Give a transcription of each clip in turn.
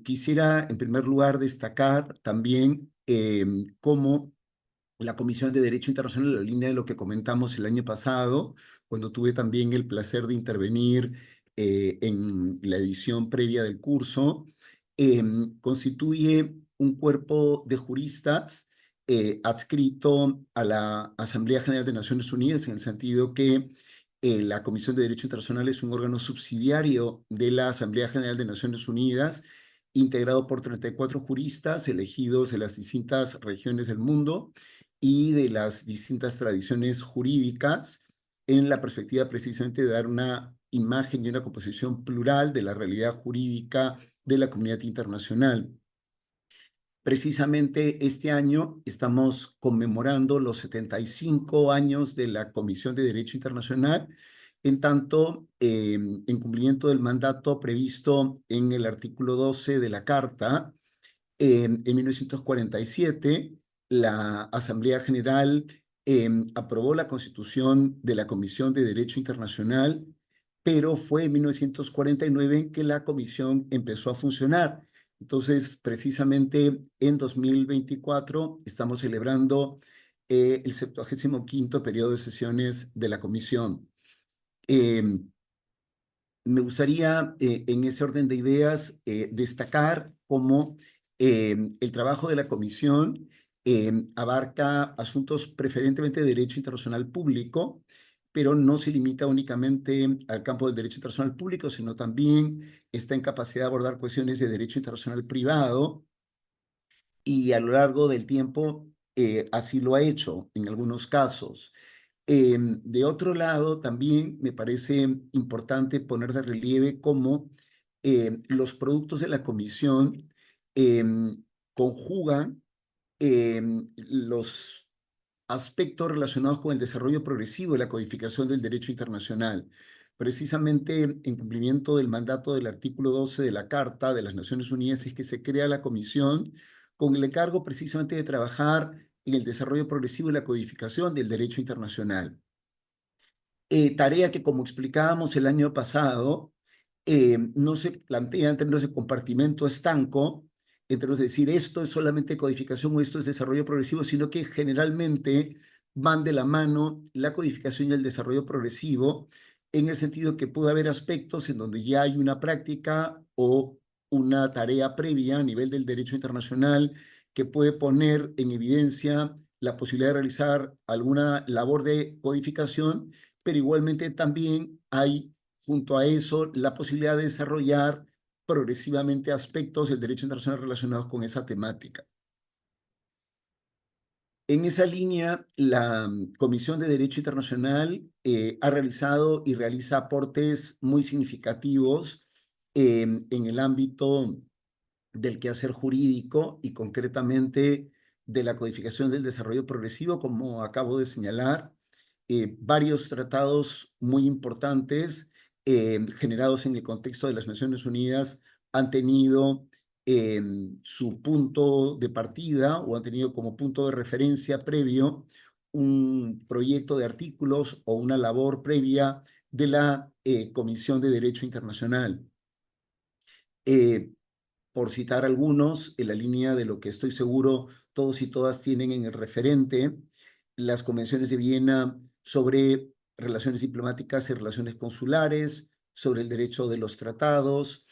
Quisiera, en primer lugar, destacar también cómo la Comisión de Derecho Internacional, en la línea de lo que comentamos el año pasado, cuando tuve también el placer de intervenir en la edición previa del curso, constituye un cuerpo de juristas adscrito a la Asamblea General de Naciones Unidas, en el sentido que la Comisión de Derecho Internacional es un órgano subsidiario de la Asamblea General de Naciones Unidas, integrado por 34 juristas elegidos de las distintas regiones del mundo y de las distintas tradiciones jurídicas, en la perspectiva precisamente de dar una imagen y una composición plural de la realidad jurídica de la comunidad internacional. Precisamente este año estamos conmemorando los 75 años de la Comisión de Derecho Internacional, en tanto en cumplimiento del mandato previsto en el artículo 12 de la Carta. En 1947, la Asamblea General aprobó la constitución de la Comisión de Derecho Internacional, pero fue en 1949 en que la comisión empezó a funcionar. Entonces, precisamente en 2024 estamos celebrando el 75º periodo de sesiones de la comisión. Eh, Me gustaría, en ese orden de ideas, destacar cómo el trabajo de la comisión abarca asuntos preferentemente de derecho internacional público, pero no se limita únicamente al campo del derecho internacional público, sino también está en capacidad de abordar cuestiones de derecho internacional privado, y a lo largo del tiempo así lo ha hecho en algunos casos. De otro lado, también me parece importante poner de relieve cómo los productos de la comisión conjugan los aspectos relacionados con el desarrollo progresivo y la codificación del derecho internacional. Precisamente en cumplimiento del mandato del artículo 12 de la Carta de las Naciones Unidas es que se crea la comisión con el encargo precisamente de trabajar en el desarrollo progresivo y la codificación del derecho internacional. Tarea que, como explicábamos el año pasado, no se plantea en términos de compartimento estanco, en términos de decir esto es solamente codificación o esto es desarrollo progresivo, sino que generalmente van de la mano la codificación y el desarrollo progresivo, en el sentido que puede haber aspectos en donde ya hay una práctica o una tarea previa a nivel del derecho internacional que puede poner en evidencia la posibilidad de realizar alguna labor de codificación, pero igualmente también hay, junto a eso, la posibilidad de desarrollar progresivamente aspectos del derecho internacional relacionados con esa temática. En esa línea, la Comisión de Derecho Internacional ha realizado y realiza aportes muy significativos en el ámbito del quehacer jurídico y concretamente de la codificación del desarrollo progresivo, como acabo de señalar. Varios tratados muy importantes generados en el contexto de las Naciones Unidas han tenido su punto de partida o han tenido como punto de referencia previo un proyecto de artículos o una labor previa de la Comisión de Derecho Internacional. Eh, por citar algunos, en la línea de lo que estoy seguro todos y todas tienen en el referente, las convenciones de Viena sobre relaciones diplomáticas y relaciones consulares, sobre el derecho de los tratados,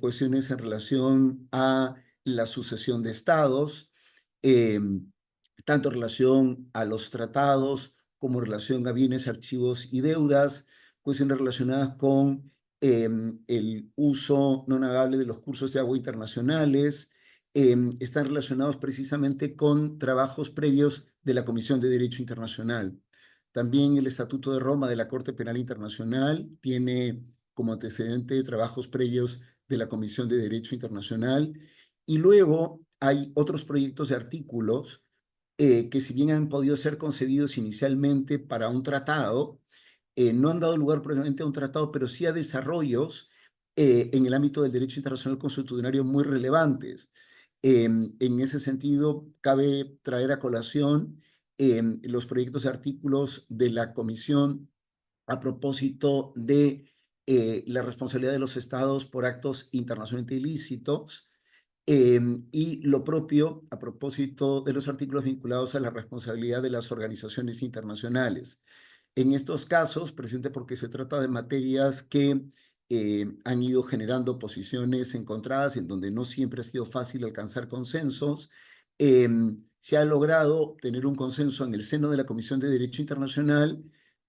cuestiones en relación a la sucesión de estados, eh, tanto en relación a los tratados como en relación a bienes, archivos y deudas, cuestiones relacionadas con el uso no navegable de los cursos de agua internacionales, están relacionados precisamente con trabajos previos de la Comisión de Derecho Internacional. También el Estatuto de Roma de la Corte Penal Internacional tiene como antecedente trabajos previos de la Comisión de Derecho Internacional. Y luego hay otros proyectos de artículos que, si bien han podido ser concebidos inicialmente para un tratado, no han dado lugar probablemente a un tratado, pero sí a desarrollos en el ámbito del derecho internacional consuetudinario muy relevantes. En ese sentido, cabe traer a colación los proyectos de artículos de la Comisión a propósito de la responsabilidad de los estados por actos internacionalmente ilícitos, y lo propio a propósito de los artículos vinculados a la responsabilidad de las organizaciones internacionales. En estos casos, presente porque se trata de materias que han ido generando posiciones encontradas en donde no siempre ha sido fácil alcanzar consensos, se ha logrado tener un consenso en el seno de la Comisión de Derecho Internacional,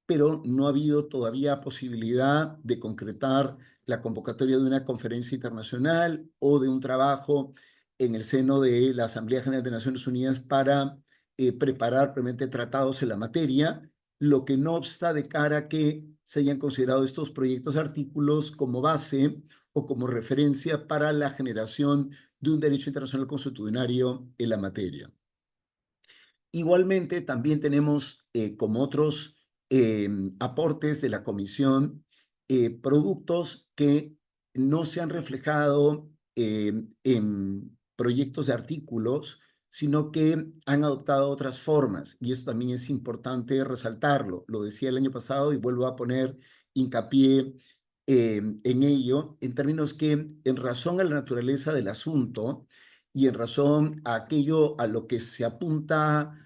pero no ha habido todavía posibilidad de concretar la convocatoria de una conferencia internacional o de un trabajo en el seno de la Asamblea General de Naciones Unidas para preparar previamente tratados en la materia, lo que no obsta de cara a que se hayan considerado estos proyectos de artículos como base o como referencia para la generación de un derecho internacional consuetudinario en la materia. Igualmente, también tenemos, como otros aportes de la Comisión, productos que no se han reflejado en proyectos de artículos, sino que han adoptado otras formas, y esto también es importante resaltarlo. Lo decía el año pasado y vuelvo a poner hincapié en ello, en términos que, en razón a la naturaleza del asunto y en razón a aquello a lo que se apunta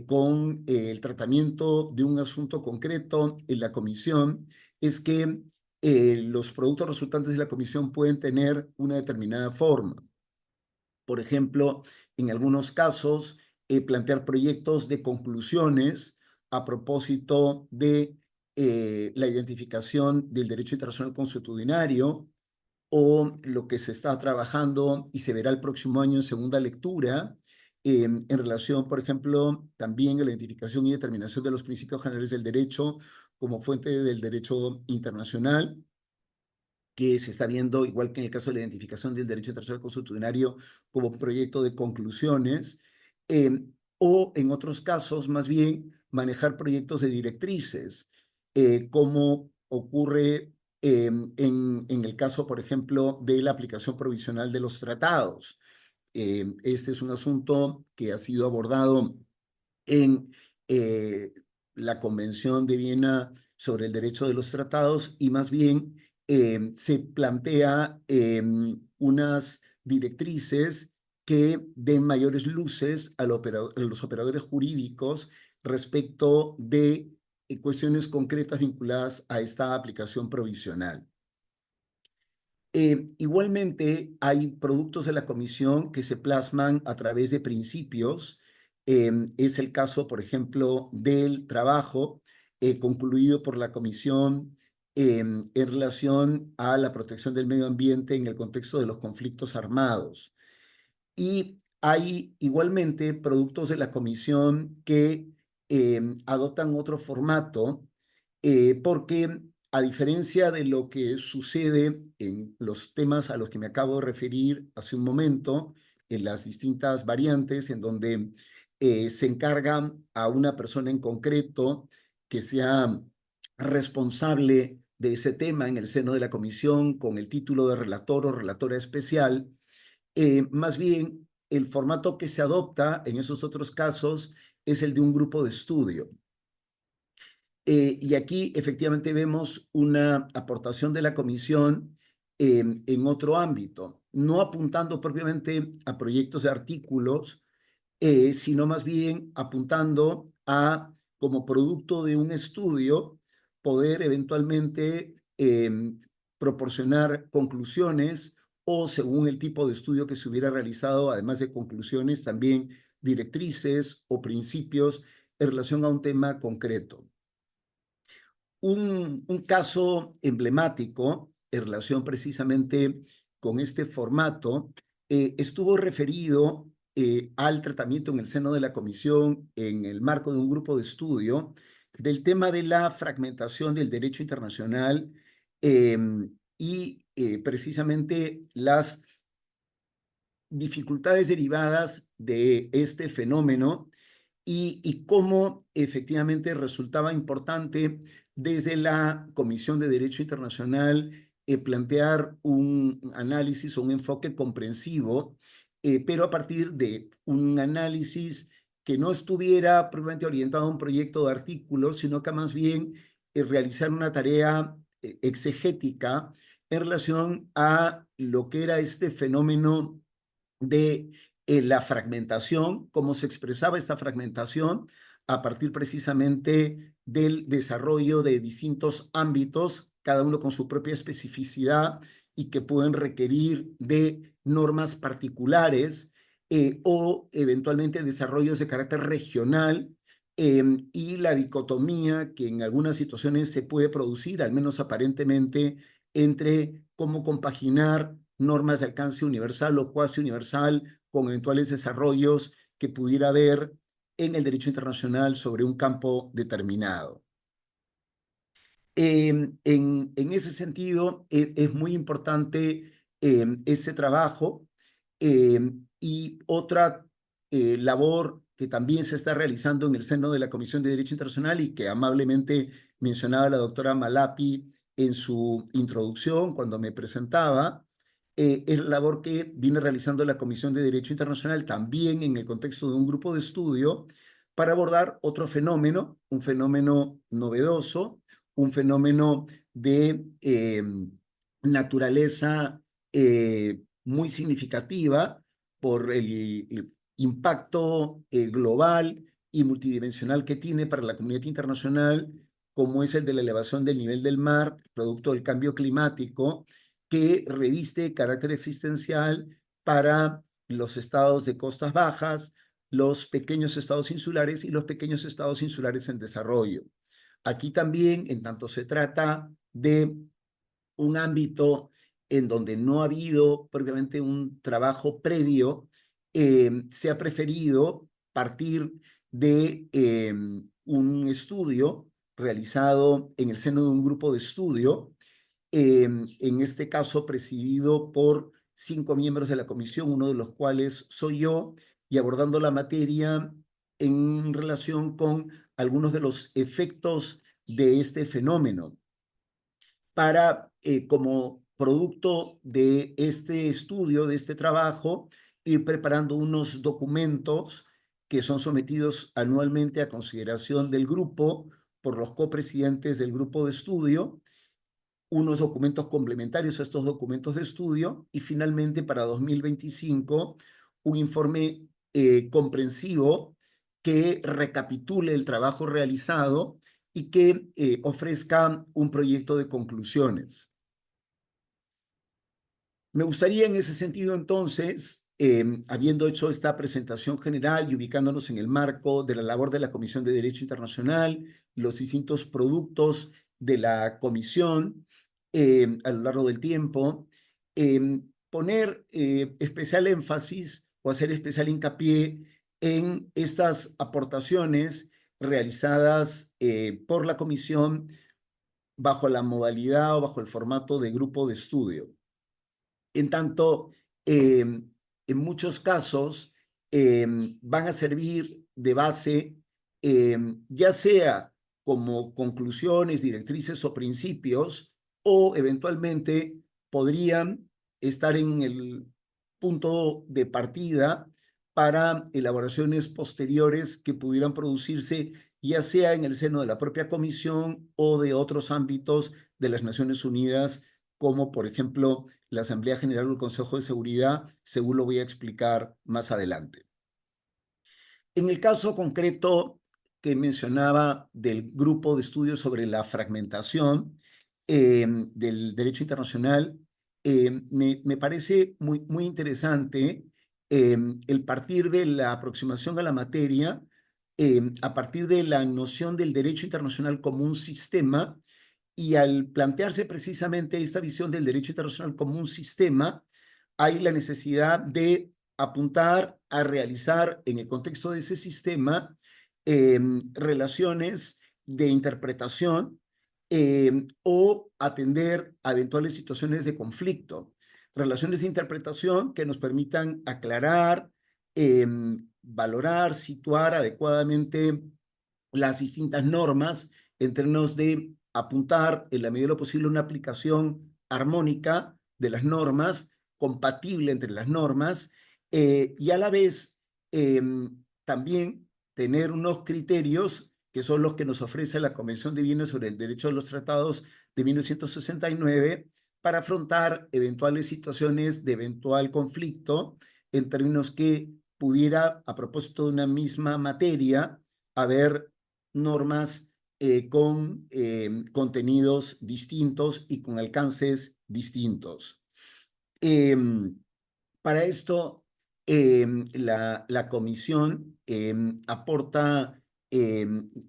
con el tratamiento de un asunto concreto en la comisión, es que los productos resultantes de la comisión pueden tener una determinada forma. Por ejemplo, en algunos casos, plantear proyectos de conclusiones a propósito de la identificación del derecho internacional consuetudinario, o lo que se está trabajando y se verá el próximo año en segunda lectura, en relación, por ejemplo, también a la identificación y determinación de los principios generales del derecho como fuente del derecho internacional, que se está viendo, igual que en el caso de la identificación del derecho internacional consuetudinario, como un proyecto de conclusiones, o en otros casos, más bien, manejar proyectos de directrices, como ocurre en el caso, por ejemplo, de la aplicación provisional de los tratados. Este es un asunto que ha sido abordado en la Convención de Viena sobre el Derecho de los Tratados, y más bien se plantea unas directrices que den mayores luces a los operadores jurídicos respecto de cuestiones concretas vinculadas a esta aplicación provisional. Igualmente, hay productos de la comisión que se plasman a través de principios. Es el caso, por ejemplo, del trabajo concluido por la comisión en relación a la protección del medio ambiente en el contexto de los conflictos armados. Y hay igualmente productos de la comisión que adoptan otro formato, porque a diferencia de lo que sucede en los temas a los que me acabo de referir hace un momento, en las distintas variantes en donde se encarga a una persona en concreto que sea responsable de ese tema en el seno de la comisión con el título de relator o relatora especial, más bien el formato que se adopta en esos otros casos es el de un grupo de estudio. Y aquí efectivamente vemos una aportación de la comisión en otro ámbito, no apuntando propiamente a proyectos de artículos, sino más bien apuntando a, como producto de un estudio, poder eventualmente proporcionar conclusiones o, según el tipo de estudio que se hubiera realizado, además de conclusiones, también directrices o principios en relación a un tema concreto. Un caso emblemático en relación precisamente con este formato estuvo referido al tratamiento en el seno de la comisión en el marco de un grupo de estudio del tema de la fragmentación del derecho internacional, y precisamente las dificultades derivadas de este fenómeno, y cómo efectivamente resultaba importante desde la Comisión de Derecho Internacional plantear un análisis o un enfoque comprensivo, pero a partir de un análisis que no estuviera propiamente orientado a un proyecto de artículos, sino que más bien realizar una tarea exegética en relación a lo que era este fenómeno de la fragmentación, cómo se expresaba esta fragmentación a partir precisamente del desarrollo de distintos ámbitos, cada uno con su propia especificidad y que pueden requerir de normas particulares o eventualmente desarrollos de carácter regional, y la dicotomía que en algunas situaciones se puede producir, al menos aparentemente, entre cómo compaginar normas de alcance universal o cuasi universal con eventuales desarrollos que pudiera haber en el derecho internacional sobre un campo determinado. En ese sentido, es muy importante este trabajo, y otra labor que también se está realizando en el seno de la Comisión de Derecho Internacional y que amablemente mencionaba la doctora Malapi en su introducción cuando me presentaba, es la labor que viene realizando la Comisión de Derecho Internacional también en el contexto de un grupo de estudio para abordar otro fenómeno, un fenómeno novedoso, un fenómeno de naturaleza muy significativa por el impacto global y multidimensional que tiene para la comunidad internacional, como es el de la elevación del nivel del mar, producto del cambio climático, que reviste carácter existencial para los estados de costas bajas, los pequeños estados insulares y los pequeños estados insulares en desarrollo. Aquí también, en tanto se trata de un ámbito en donde no ha habido propiamente un trabajo previo, se ha preferido partir de un estudio realizado en el seno de un grupo de estudio, en este caso presidido por 5 miembros de la comisión, uno de los cuales soy yo, y abordando la materia en relación con algunos de los efectos de este fenómeno para, como producto de este estudio, de este trabajo, ir preparando unos documentos que son sometidos anualmente a consideración del grupo por los copresidentes del grupo de estudio, unos documentos complementarios a estos documentos de estudio y finalmente para 2025 un informe comprensivo que recapitule el trabajo realizado y que ofrezca un proyecto de conclusiones. Me gustaría en ese sentido entonces, habiendo hecho esta presentación general y ubicándonos en el marco de la labor de la Comisión de Derecho Internacional, los distintos productos de la Comisión a lo largo del tiempo, poner especial énfasis o hacer especial hincapié en estas aportaciones realizadas por la Comisión bajo la modalidad o bajo el formato de grupo de estudio. En tanto, en muchos casos van a servir de base, ya sea como conclusiones, directrices o principios, o eventualmente podrían estar en el punto de partida para elaboraciones posteriores que pudieran producirse, ya sea en el seno de la propia comisión o de otros ámbitos de las Naciones Unidas, como por ejemplo la Asamblea General del Consejo de Seguridad, según lo voy a explicar más adelante. En el caso concreto que mencionaba del grupo de estudios sobre la fragmentación del derecho internacional, me parece muy interesante el partir de la aproximación a la materia, a partir de la noción del derecho internacional como un sistema, y al plantearse precisamente esta visión del derecho internacional como un sistema, hay la necesidad de apuntar a realizar en el contexto de ese sistema relaciones de interpretación o atender a eventuales situaciones de conflicto. Relaciones de interpretación que nos permitan aclarar, valorar, situar adecuadamente las distintas normas en términos de apuntar en la medida de lo posible una aplicación armónica de las normas, compatible entre las normas, y a la vez también tener unos criterios que son los que nos ofrece la Convención de Viena sobre el Derecho de los Tratados de 1969 para afrontar eventuales situaciones de eventual conflicto en términos que pudiera, a propósito de una misma materia, haber normas con contenidos distintos y con alcances distintos. Para esto, la comisión aporta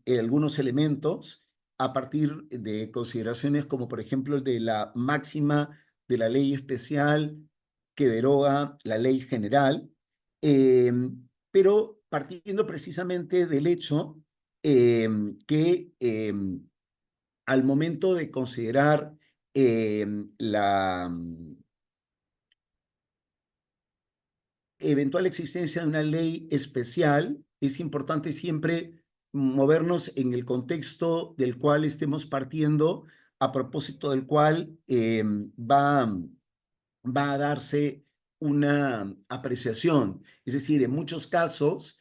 algunos elementos a partir de consideraciones como, por ejemplo, el de la máxima de la ley especial que deroga la ley general, pero partiendo precisamente del hecho que al momento de considerar la eventual existencia de una ley especial, es importante siempre movernos en el contexto del cual estemos partiendo, a propósito del cual va a darse una apreciación. Es decir, en muchos casos,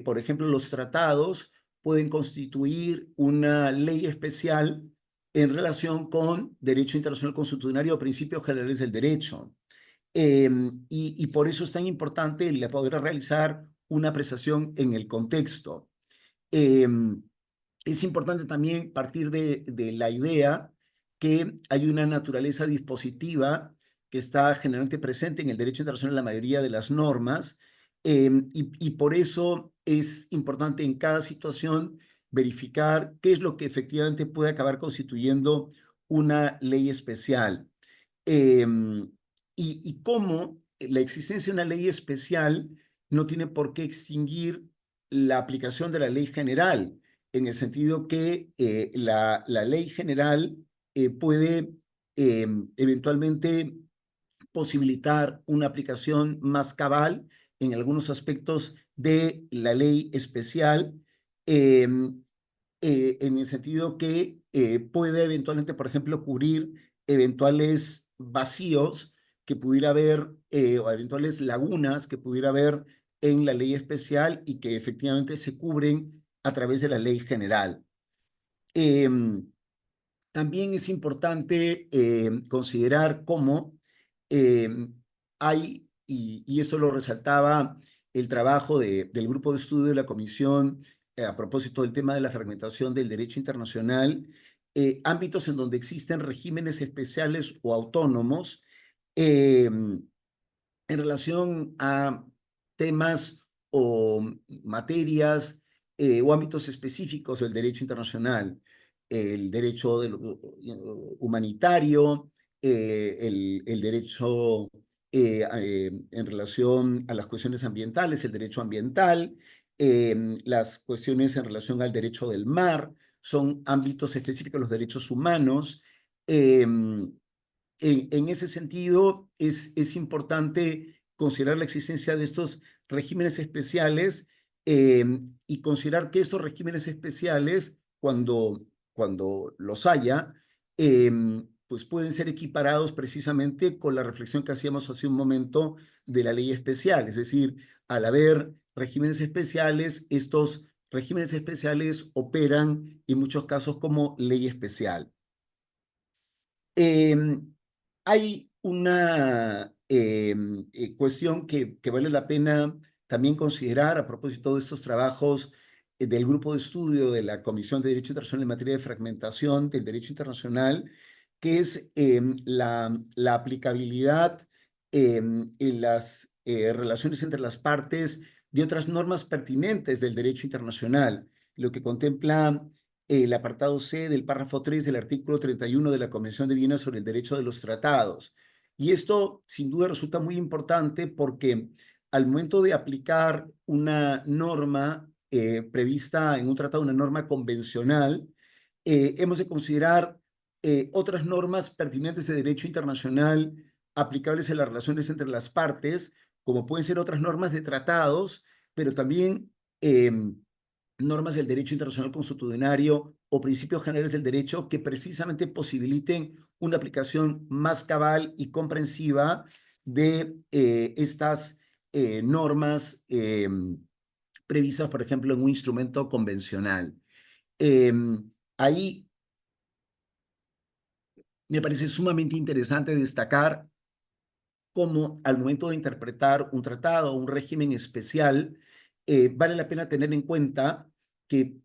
por ejemplo, los tratados pueden constituir una ley especial en relación con derecho internacional consuetudinario o principios generales del derecho. Y por eso es tan importante el poder realizar una apreciación en el contexto. Es importante también partir de la idea que hay una naturaleza dispositiva que está generalmente presente en el derecho internacional en la mayoría de las normas, y por eso es importante en cada situación verificar qué es lo que efectivamente puede acabar constituyendo una ley especial. Y cómo la existencia de una ley especial no tiene por qué extinguir la aplicación de la ley general, en el sentido que la ley general puede eventualmente posibilitar una aplicación más cabal en algunos aspectos de la ley especial, eh, en el sentido que puede eventualmente, por ejemplo, cubrir eventuales vacíos que pudiera haber o eventuales lagunas que pudiera haber en la ley especial y que efectivamente se cubren a través de la ley general. También es importante considerar cómo hay, y eso lo resaltaba el trabajo del grupo de estudio de la Comisión a propósito del tema de la fragmentación del derecho internacional, ámbitos en donde existen regímenes especiales o autónomos en relación a temas o materias o ámbitos específicos del derecho internacional, el derecho humanitario, el derecho en relación a las cuestiones ambientales, el derecho ambiental, las cuestiones en relación al derecho del mar, son ámbitos específicos de los derechos humanos. En ese sentido, es importante considerar la existencia de estos regímenes especiales y considerar que estos regímenes especiales, cuando los haya, pues pueden ser equiparados precisamente con la reflexión que hacíamos hace un momento de la ley especial. Es decir, al haber regímenes especiales, estos regímenes especiales operan en muchos casos como ley especial. Hay una cuestión que vale la pena también considerar a propósito de estos trabajos del grupo de estudio de la Comisión de Derecho Internacional en materia de fragmentación del derecho internacional, que es la aplicabilidad en las relaciones entre las partes de otras normas pertinentes del derecho internacional, lo que contempla el apartado C del párrafo 3 del artículo 31 de la Convención de Viena sobre el Derecho de los Tratados. Y esto, sin duda, resulta muy importante porque al momento de aplicar una norma prevista en un tratado, una norma convencional, hemos de considerar otras normas pertinentes de derecho internacional aplicables en las relaciones entre las partes, como pueden ser otras normas de tratados, pero también normas del derecho internacional consuetudinario o principios generales del derecho que precisamente posibiliten una aplicación más cabal y comprensiva de estas normas previstas, por ejemplo, en un instrumento convencional. Eh, Ahí Me parece sumamente interesante destacar cómo al momento de interpretar un tratado o un régimen especial, vale la pena tener en cuenta que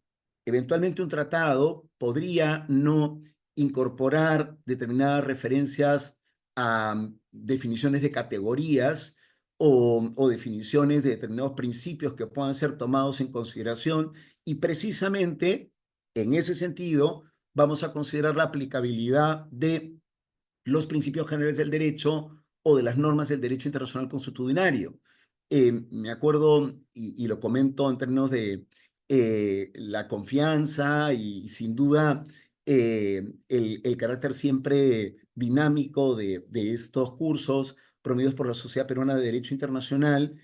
eventualmente un tratado podría no incorporar determinadas referencias a definiciones de categorías o definiciones de determinados principios que puedan ser tomados en consideración, y precisamente en ese sentido vamos a considerar la aplicabilidad de los principios generales del derecho o de las normas del derecho internacional consuetudinario. Me acuerdo, y lo comento en términos de la confianza y sin duda el carácter siempre dinámico de estos cursos promovidos por la Sociedad Peruana de Derecho Internacional,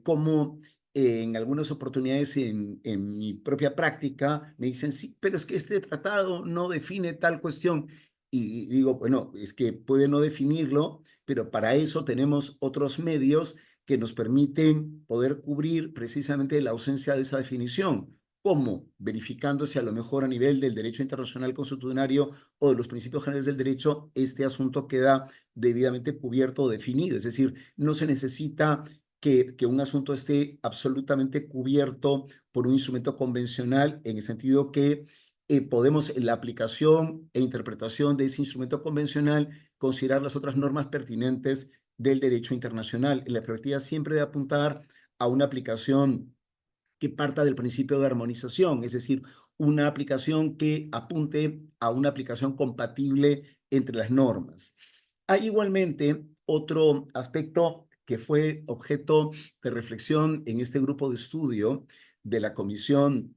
como en algunas oportunidades en mi propia práctica me dicen, sí, pero es que este tratado no define tal cuestión. Y digo, bueno, es que puede no definirlo, pero para eso tenemos otros medios que nos permiten poder cubrir precisamente la ausencia de esa definición. ¿Cómo? Verificándose a lo mejor a nivel del derecho internacional consuetudinario o de los principios generales del derecho, este asunto queda debidamente cubierto o definido. Es decir, no se necesita que un asunto esté absolutamente cubierto por un instrumento convencional, en el sentido que podemos en la aplicación e interpretación de ese instrumento convencional considerar las otras normas pertinentes del derecho internacional, en la perspectiva siempre de apuntar a una aplicación que parta del principio de armonización, es decir, una aplicación que apunte a una aplicación compatible entre las normas. Hay igualmente otro aspecto que fue objeto de reflexión en este grupo de estudio de la Comisión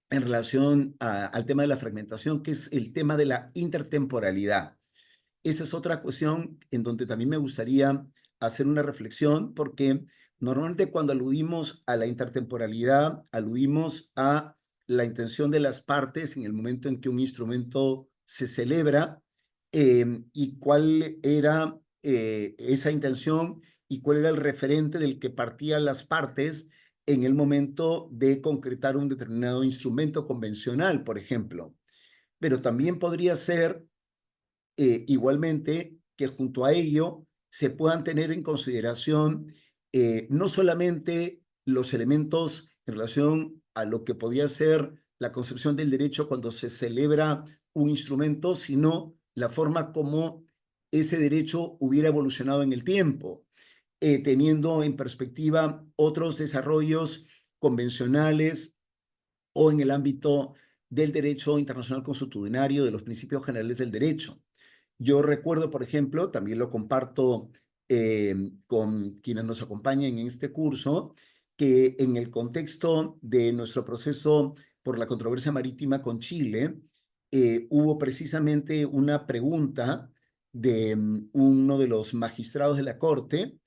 en relación al tema de la fragmentación, que es el tema de la intertemporalidad. Esa es otra cuestión en donde también me gustaría hacer una reflexión, porque normalmente cuando aludimos a la intertemporalidad, aludimos a la intención de las partes en el momento en que un instrumento se celebra, y cuál era esa intención y cuál era el referente del que partían las partes en el momento de concretar un determinado instrumento convencional, por ejemplo. Pero también podría ser igualmente que junto a ello se puedan tener en consideración no solamente los elementos en relación a lo que podía ser la concepción del derecho cuando se celebra un instrumento, sino la forma como ese derecho hubiera evolucionado en el tiempo, teniendo en perspectiva otros desarrollos convencionales o en el ámbito del derecho internacional consuetudinario, de los principios generales del derecho. Yo recuerdo, por ejemplo, también lo comparto con quienes nos acompañan en este curso, que en el contexto de nuestro proceso por la controversia marítima con Chile, hubo precisamente una pregunta de uno de los magistrados de la Corte,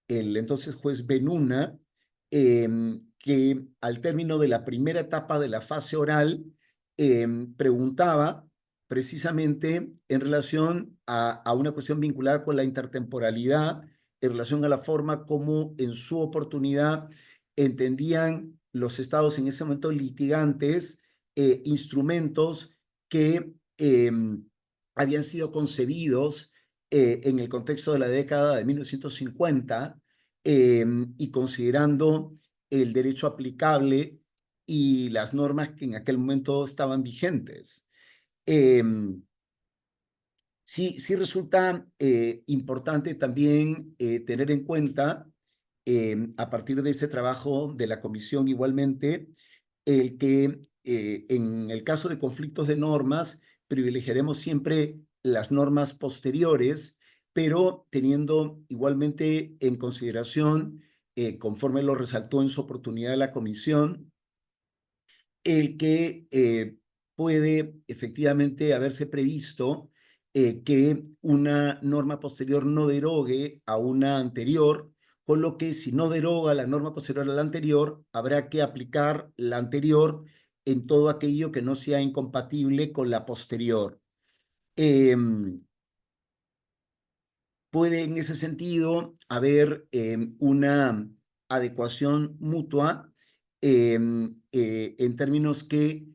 el entonces juez Benuna, que al término de la primera etapa de la fase oral preguntaba precisamente en relación a una cuestión vinculada con la intertemporalidad, en relación a la forma como en su oportunidad entendían los estados en ese momento litigantes instrumentos que habían sido concebidos en el contexto de la década de 1950, y considerando el derecho aplicable y las normas que en aquel momento estaban vigentes. Eh, sí resulta importante también tener en cuenta, a partir de ese trabajo de la comisión igualmente, el que en el caso de conflictos de normas privilegiaremos siempre las normas posteriores, pero teniendo igualmente en consideración, conforme lo resaltó en su oportunidad la comisión, el que puede efectivamente haberse previsto que una norma posterior no derogue a una anterior, con lo que si no deroga la norma posterior a la anterior, habrá que aplicar la anterior en todo aquello que no sea incompatible con la posterior. Puede en ese sentido haber una adecuación mutua, en términos que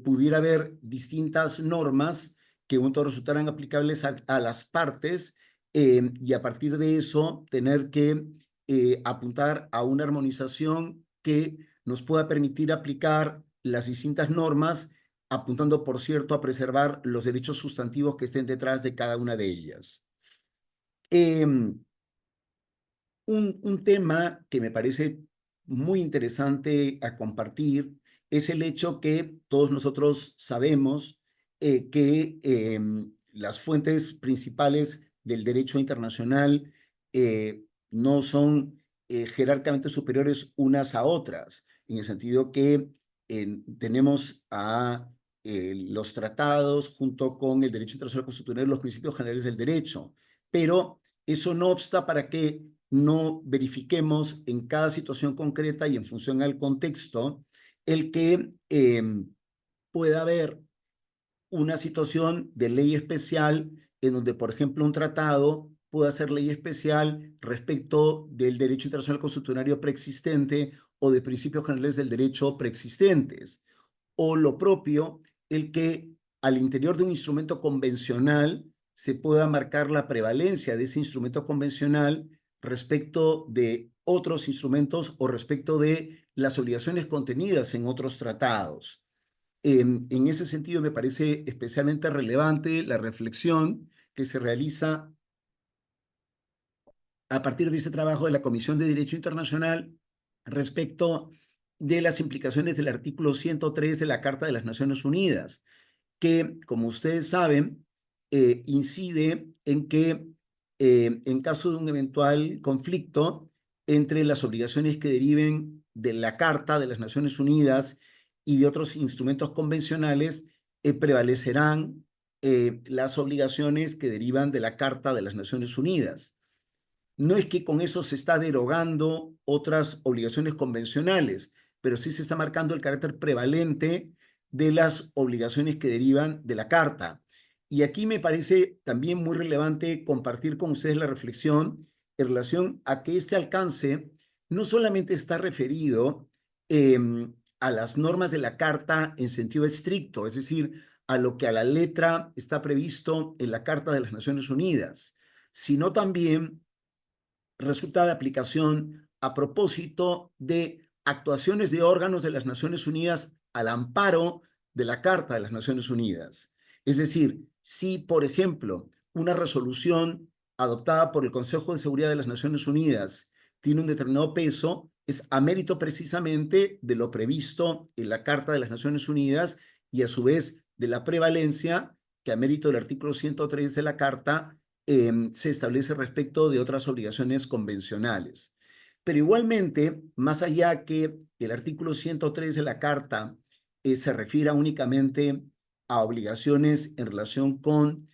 pudiera haber distintas normas que un momento resultaran aplicables a las partes y a partir de eso tener que apuntar a una armonización que nos pueda permitir aplicar las distintas normas, apuntando, por cierto, a preservar los derechos sustantivos que estén detrás de cada una de ellas. Un tema que me parece muy interesante a compartir es el hecho que todos nosotros sabemos que las fuentes principales del derecho internacional no son jerárquicamente superiores unas a otras, en el sentido que tenemos a los tratados junto con el derecho internacional constitucional, los principios generales del derecho, pero eso no obsta para que no verifiquemos en cada situación concreta y en función al contexto el que pueda haber una situación de ley especial en donde, por ejemplo, un tratado pueda ser ley especial respecto del derecho internacional constitucional preexistente o de principios generales del derecho preexistentes. O lo propio, el que al interior de un instrumento convencional se pueda marcar la prevalencia de ese instrumento convencional respecto de otros instrumentos o respecto de las obligaciones contenidas en otros tratados. En ese sentido, me parece especialmente relevante la reflexión que se realiza a partir de este trabajo de la Comisión de Derecho Internacional respecto de las implicaciones del artículo 103 de la Carta de las Naciones Unidas, que, como ustedes saben, incide en que en caso de un eventual conflicto entre las obligaciones que deriven de la Carta de las Naciones Unidas y de otros instrumentos convencionales, prevalecerán las obligaciones que derivan de la Carta de las Naciones Unidas. No es que con eso se está derogando otras obligaciones convencionales, pero sí se está marcando el carácter prevalente de las obligaciones que derivan de la Carta. Y aquí me parece también muy relevante compartir con ustedes la reflexión en relación a que este alcance no solamente está referido a las normas de la Carta en sentido estricto, es decir, a lo que a la letra está previsto en la Carta de las Naciones Unidas, sino también resulta de aplicación a propósito de actuaciones de órganos de las Naciones Unidas al amparo de la Carta de las Naciones Unidas. Es decir, si, por ejemplo, una resolución adoptada por el Consejo de Seguridad de las Naciones Unidas tiene un determinado peso, es a mérito precisamente de lo previsto en la Carta de las Naciones Unidas y a su vez de la prevalencia que a mérito del artículo 103 de la Carta se establece respecto de otras obligaciones convencionales. Pero igualmente, más allá que el artículo 103 de la Carta se refiera únicamente a obligaciones en relación con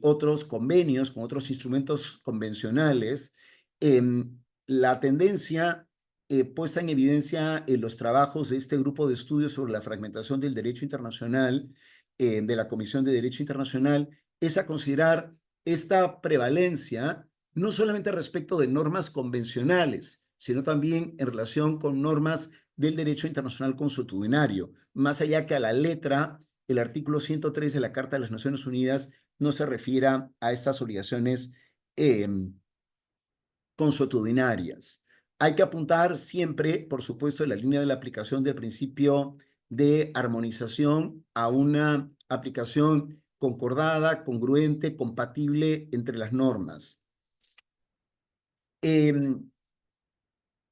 otros convenios, con otros instrumentos convencionales, la tendencia puesta en evidencia en los trabajos de este grupo de estudios sobre la fragmentación del derecho internacional, de la Comisión de Derecho Internacional, es a considerar esta prevalencia no solamente respecto de normas convencionales, sino también en relación con normas del derecho internacional consuetudinario, más allá que a la letra, el artículo 103 de la Carta de las Naciones Unidas no se refiera a estas obligaciones consuetudinarias. Hay que apuntar siempre, por supuesto, en la línea de la aplicación del principio de armonización a una aplicación concordada, congruente, compatible entre las normas.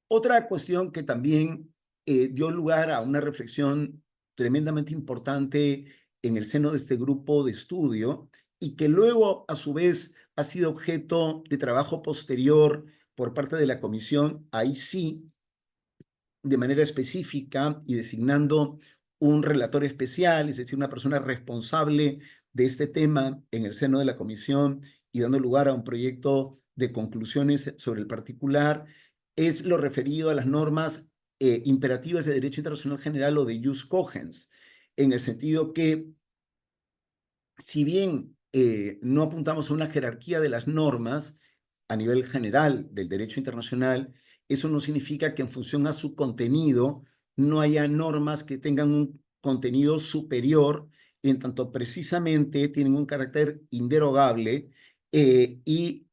Otra cuestión que también dio lugar a una reflexión tremendamente importante en el seno de este grupo de estudio y que luego, a su vez, ha sido objeto de trabajo posterior por parte de la comisión, ahí sí, de manera específica y designando un relator especial, es decir, una persona responsable de este tema en el seno de la comisión y dando lugar a un proyecto de conclusiones sobre el particular, es lo referido a las normas imperativas de derecho internacional general o de jus cogens, en el sentido que, si bien no apuntamos a una jerarquía de las normas a nivel general del derecho internacional, eso no significa que en función a su contenido no haya normas que tengan un contenido superior en tanto precisamente tienen un carácter inderogable y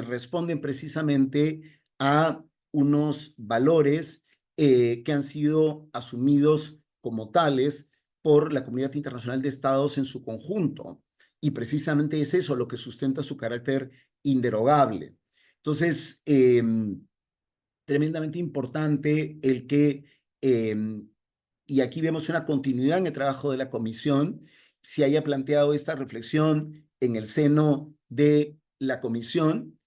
responden precisamente a unos valores que han sido asumidos como tales por la comunidad internacional de estados en su conjunto. Y precisamente es eso lo que sustenta su carácter inderogable. Entonces, tremendamente importante el que, y aquí vemos una continuidad en el trabajo de la comisión, se haya planteado esta reflexión en el seno de la comisión,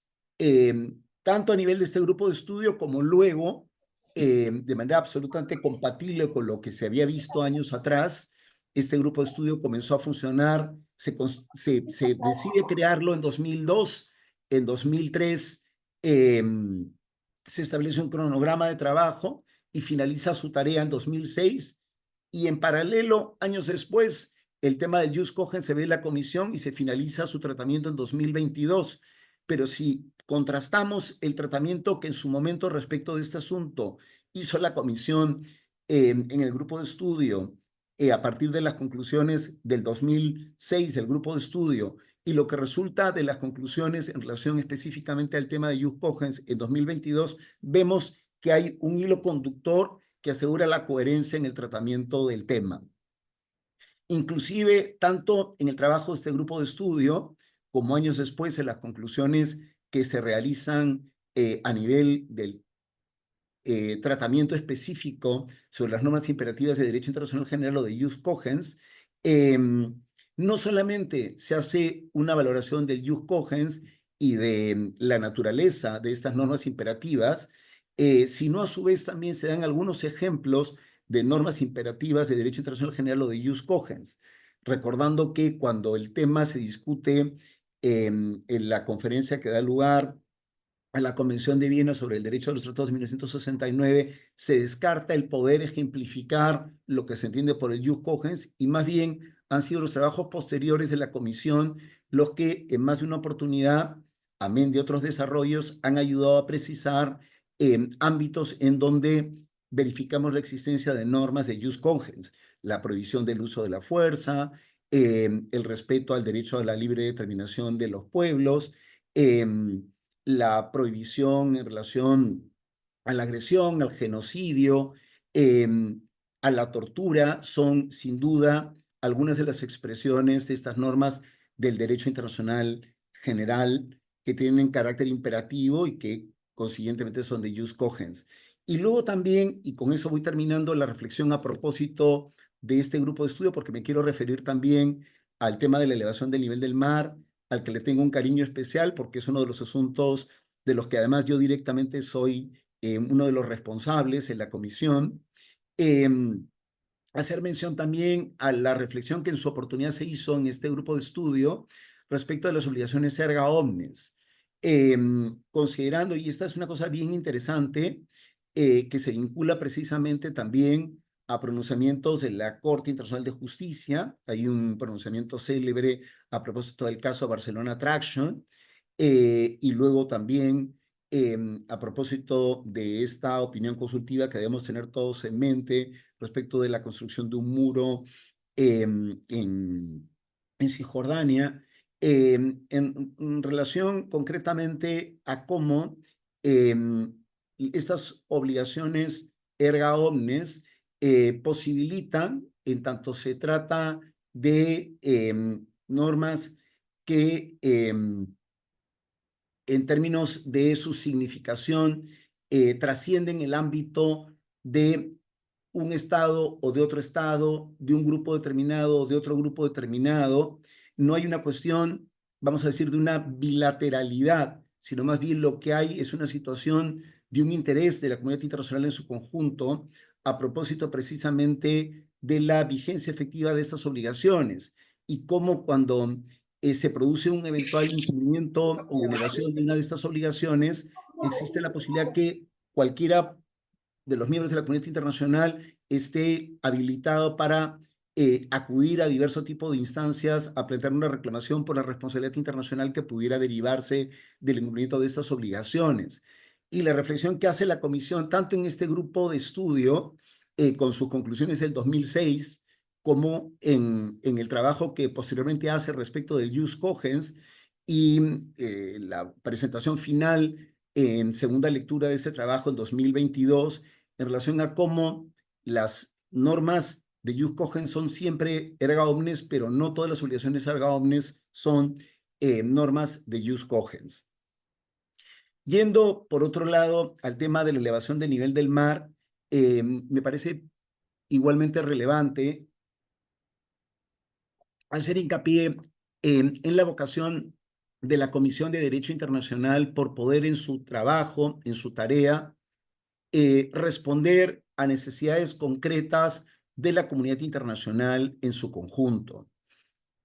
tanto a nivel de este grupo de estudio como luego, de manera absolutamente compatible con lo que se había visto años atrás. Este grupo de estudio comenzó a funcionar, se decide crearlo en 2002, en 2003 se establece un cronograma de trabajo y finaliza su tarea en 2006, y en paralelo, años después, el tema del Jus Cogens se ve en la comisión y se finaliza su tratamiento en 2022. Pero si contrastamos el tratamiento que en su momento respecto de este asunto hizo la comisión en el grupo de estudio, a partir de las conclusiones del 2006 del grupo de estudio, y lo que resulta de las conclusiones en relación específicamente al tema de Jus Cogens en 2022, vemos que hay un hilo conductor que asegura la coherencia en el tratamiento del tema. Inclusive, tanto en el trabajo de este grupo de estudio, como años después en las conclusiones que se realizan a nivel del tratamiento específico sobre las normas imperativas de derecho internacional general o de Jus Cogens, no solamente se hace una valoración del Jus Cogens y de la naturaleza de estas normas imperativas, sino a su vez también se dan algunos ejemplos de normas imperativas de derecho internacional general o de Jus Cogens, recordando que cuando el tema se discute en la conferencia que da lugar a la Convención de Viena sobre el Derecho de los Tratados de 1969, se descarta el poder ejemplificar lo que se entiende por el Jus Cogens, y más bien han sido los trabajos posteriores de la Comisión los que en más de una oportunidad, amén de otros desarrollos, han ayudado a precisar ámbitos en donde verificamos la existencia de normas de Jus Cogens, la prohibición del uso de la fuerza, el respeto al derecho a la libre determinación de los pueblos, la prohibición en relación a la agresión, al genocidio, a la tortura, son sin duda algunas de las expresiones de estas normas del derecho internacional general que tienen carácter imperativo y que consiguientemente son de Jus Cogens. Y luego también, y con eso voy terminando la reflexión a propósito de este grupo de estudio, porque me quiero referir también al tema de la elevación del nivel del mar, al que le tengo un cariño especial porque es uno de los asuntos de los que además yo directamente soy uno de los responsables en la comisión. Eh, Hacer mención también a la reflexión que en su oportunidad se hizo en este grupo de estudio respecto a las obligaciones erga omnes, considerando, y esta es una cosa bien interesante, que se vincula precisamente también a pronunciamientos de la Corte Internacional de Justicia. Hay un pronunciamiento célebre a propósito del caso Barcelona Traction, y luego también a propósito de esta opinión consultiva que debemos tener todos en mente respecto de la construcción de un muro en Cisjordania, en relación concretamente a cómo estas obligaciones erga omnes posibilitan, en tanto se trata de normas que en términos de su significación trascienden el ámbito de un estado o de otro estado, de un grupo determinado o de otro grupo determinado. No hay una cuestión, vamos a decir, de una bilateralidad, sino más bien lo que hay es una situación de un interés de la comunidad internacional en su conjunto a propósito precisamente de la vigencia efectiva de estas obligaciones, y cómo cuando se produce un eventual incumplimiento o vulneración de una de estas obligaciones, existe la posibilidad que cualquiera de los miembros de la comunidad internacional esté habilitado para acudir a diversos tipos de instancias a plantear una reclamación por la responsabilidad internacional que pudiera derivarse del incumplimiento de estas obligaciones. Y la reflexión que hace la Comisión, tanto en este grupo de estudio, con sus conclusiones del 2006, como en el trabajo que posteriormente hace respecto del jus cogens y la presentación final en segunda lectura de este trabajo en 2022 en relación a cómo las normas de jus cogens son siempre erga omnes, pero no todas las obligaciones erga omnes son normas de jus cogens. Yendo, por otro lado, al tema de la elevación del nivel del mar, me parece igualmente relevante hacer hincapié en la vocación de la Comisión de Derecho Internacional por poder en su trabajo, en su tarea, responder a necesidades concretas de la comunidad internacional en su conjunto.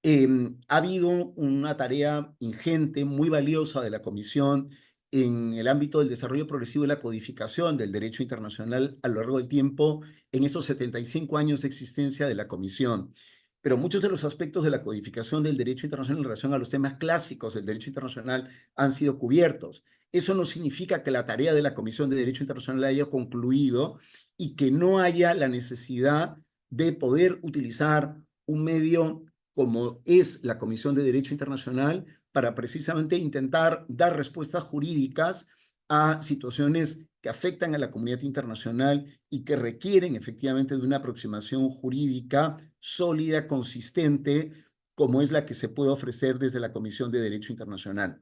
Ha habido una tarea ingente, muy valiosa de la Comisión en el ámbito del desarrollo progresivo y la codificación del derecho internacional a lo largo del tiempo en estos 75 años de existencia de la Comisión. Pero muchos de los aspectos de la codificación del derecho internacional en relación a los temas clásicos del derecho internacional han sido cubiertos. Eso no significa que la tarea de la Comisión de Derecho Internacional haya concluido y que no haya la necesidad de poder utilizar un medio como es la Comisión de Derecho Internacional para precisamente intentar dar respuestas jurídicas a situaciones que afectan a la comunidad internacional y que requieren efectivamente de una aproximación jurídica sólida, consistente, como es la que se puede ofrecer desde la Comisión de Derecho Internacional.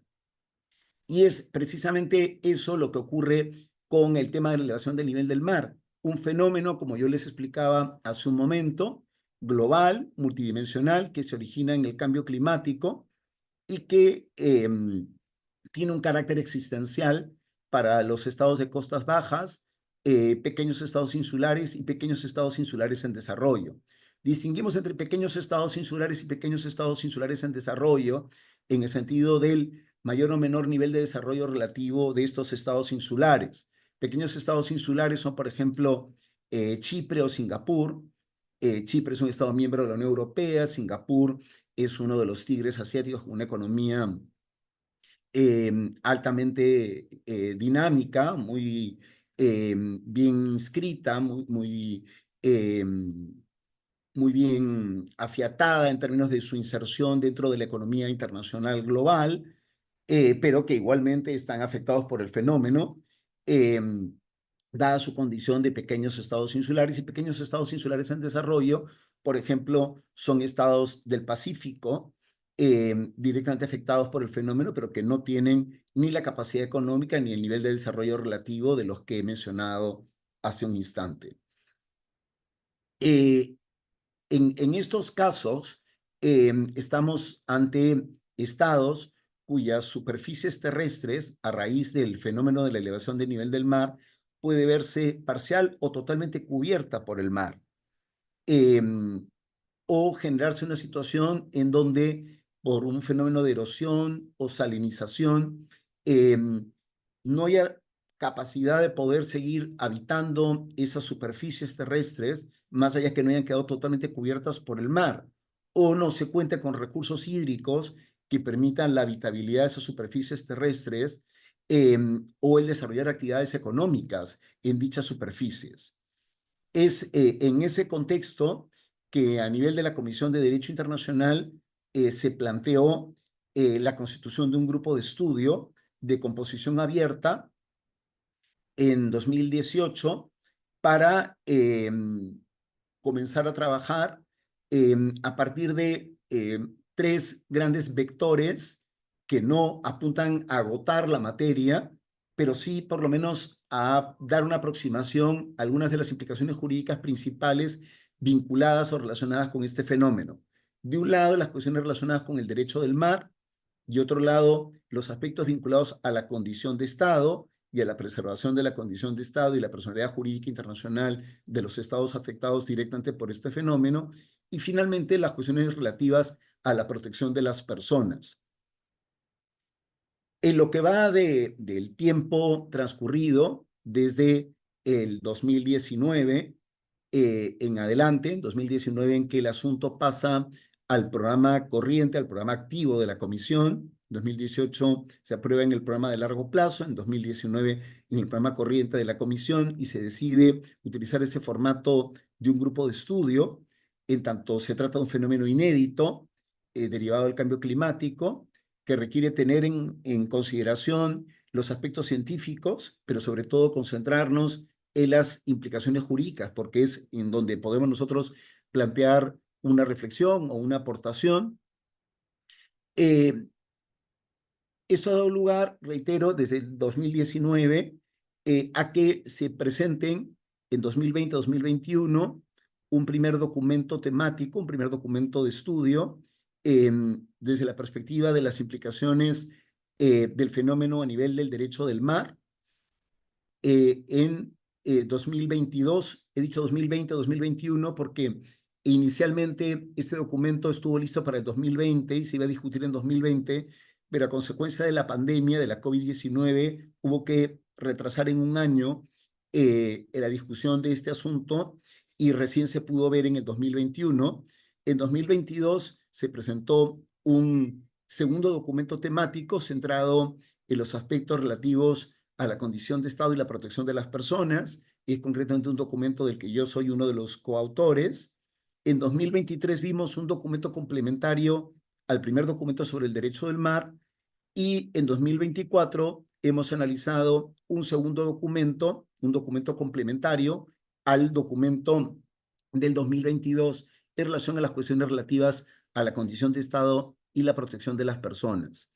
Y es precisamente eso lo que ocurre con el tema de la elevación del nivel del mar. Un fenómeno, como yo les explicaba hace un momento, global, multidimensional, que se origina en el cambio climático y que tiene un carácter existencial para los estados de costas bajas, pequeños estados insulares y pequeños estados insulares en desarrollo. Distinguimos entre pequeños estados insulares y pequeños estados insulares en desarrollo en el sentido del mayor o menor nivel de desarrollo relativo de estos estados insulares. Pequeños estados insulares son, por ejemplo, Chipre o Singapur. Chipre es un estado miembro de la Unión Europea, Singapur es uno de los tigres asiáticos con una economía altamente dinámica, muy bien inscrita, muy bien afiatada en términos de su inserción dentro de la economía internacional global, pero que igualmente están afectados por el fenómeno, dada su condición de pequeños estados insulares y pequeños estados insulares en desarrollo, por ejemplo, son estados del Pacífico directamente afectados por el fenómeno, pero que no tienen ni la capacidad económica ni el nivel de desarrollo relativo de los que he mencionado hace un instante. En estos casos, estamos ante estados cuyas superficies terrestres, a raíz del fenómeno de la elevación del nivel del mar, puede verse parcial o totalmente cubierta por el mar. O generarse una situación en donde, por un fenómeno de erosión o salinización, no haya capacidad de poder seguir habitando esas superficies terrestres, más allá que no hayan quedado totalmente cubiertas por el mar, o no se cuenta con recursos hídricos que permitan la habitabilidad de esas superficies terrestres, o el desarrollar actividades económicas en dichas superficies. Es en ese contexto que a nivel de la Comisión de Derecho Internacional se planteó la constitución de un grupo de estudio de composición abierta en 2018 para comenzar a trabajar a partir de tres grandes vectores que no apuntan a agotar la materia, pero sí por lo menos a dar una aproximación a algunas de las implicaciones jurídicas principales vinculadas o relacionadas con este fenómeno. De un lado, las cuestiones relacionadas con el derecho del mar, y otro lado, los aspectos vinculados a la condición de Estado y a la preservación de la condición de Estado y la personalidad jurídica internacional de los estados afectados directamente por este fenómeno, y finalmente las cuestiones relativas a la protección de las personas. En lo que va del tiempo transcurrido desde el 2019 en adelante, en 2019 en que el asunto pasa al programa corriente, al programa activo de la Comisión. En 2018 se aprueba en el programa de largo plazo, en 2019 en el programa corriente de la Comisión y se decide utilizar ese formato de un grupo de estudio. en tanto se trata de un fenómeno inédito, derivado del cambio climático, que requiere tener en consideración los aspectos científicos, pero sobre todo concentrarnos en las implicaciones jurídicas, porque es en donde podemos nosotros plantear una reflexión o una aportación. Esto ha dado lugar, reitero, desde el 2019, a que se presenten en 2020-2021 un primer documento temático, un primer documento de estudio, desde la perspectiva de las implicaciones del fenómeno a nivel del derecho del mar. En 2022, he dicho 2020-2021 porque inicialmente este documento estuvo listo para el 2020 y se iba a discutir en 2020, pero a consecuencia de la pandemia de la COVID-19 hubo que retrasar en un año la discusión de este asunto y recién se pudo ver en el 2021. En 2022 se presentó un segundo documento temático centrado en los aspectos relativos a la condición de Estado y la protección de las personas. Es concretamente un documento del que yo soy uno de los coautores. En 2023 vimos un documento complementario al primer documento sobre el derecho del mar y en 2024 hemos analizado un segundo documento, un documento complementario al documento del 2022 en relación a las cuestiones relativas a la condición de Estado y la protección de las personas.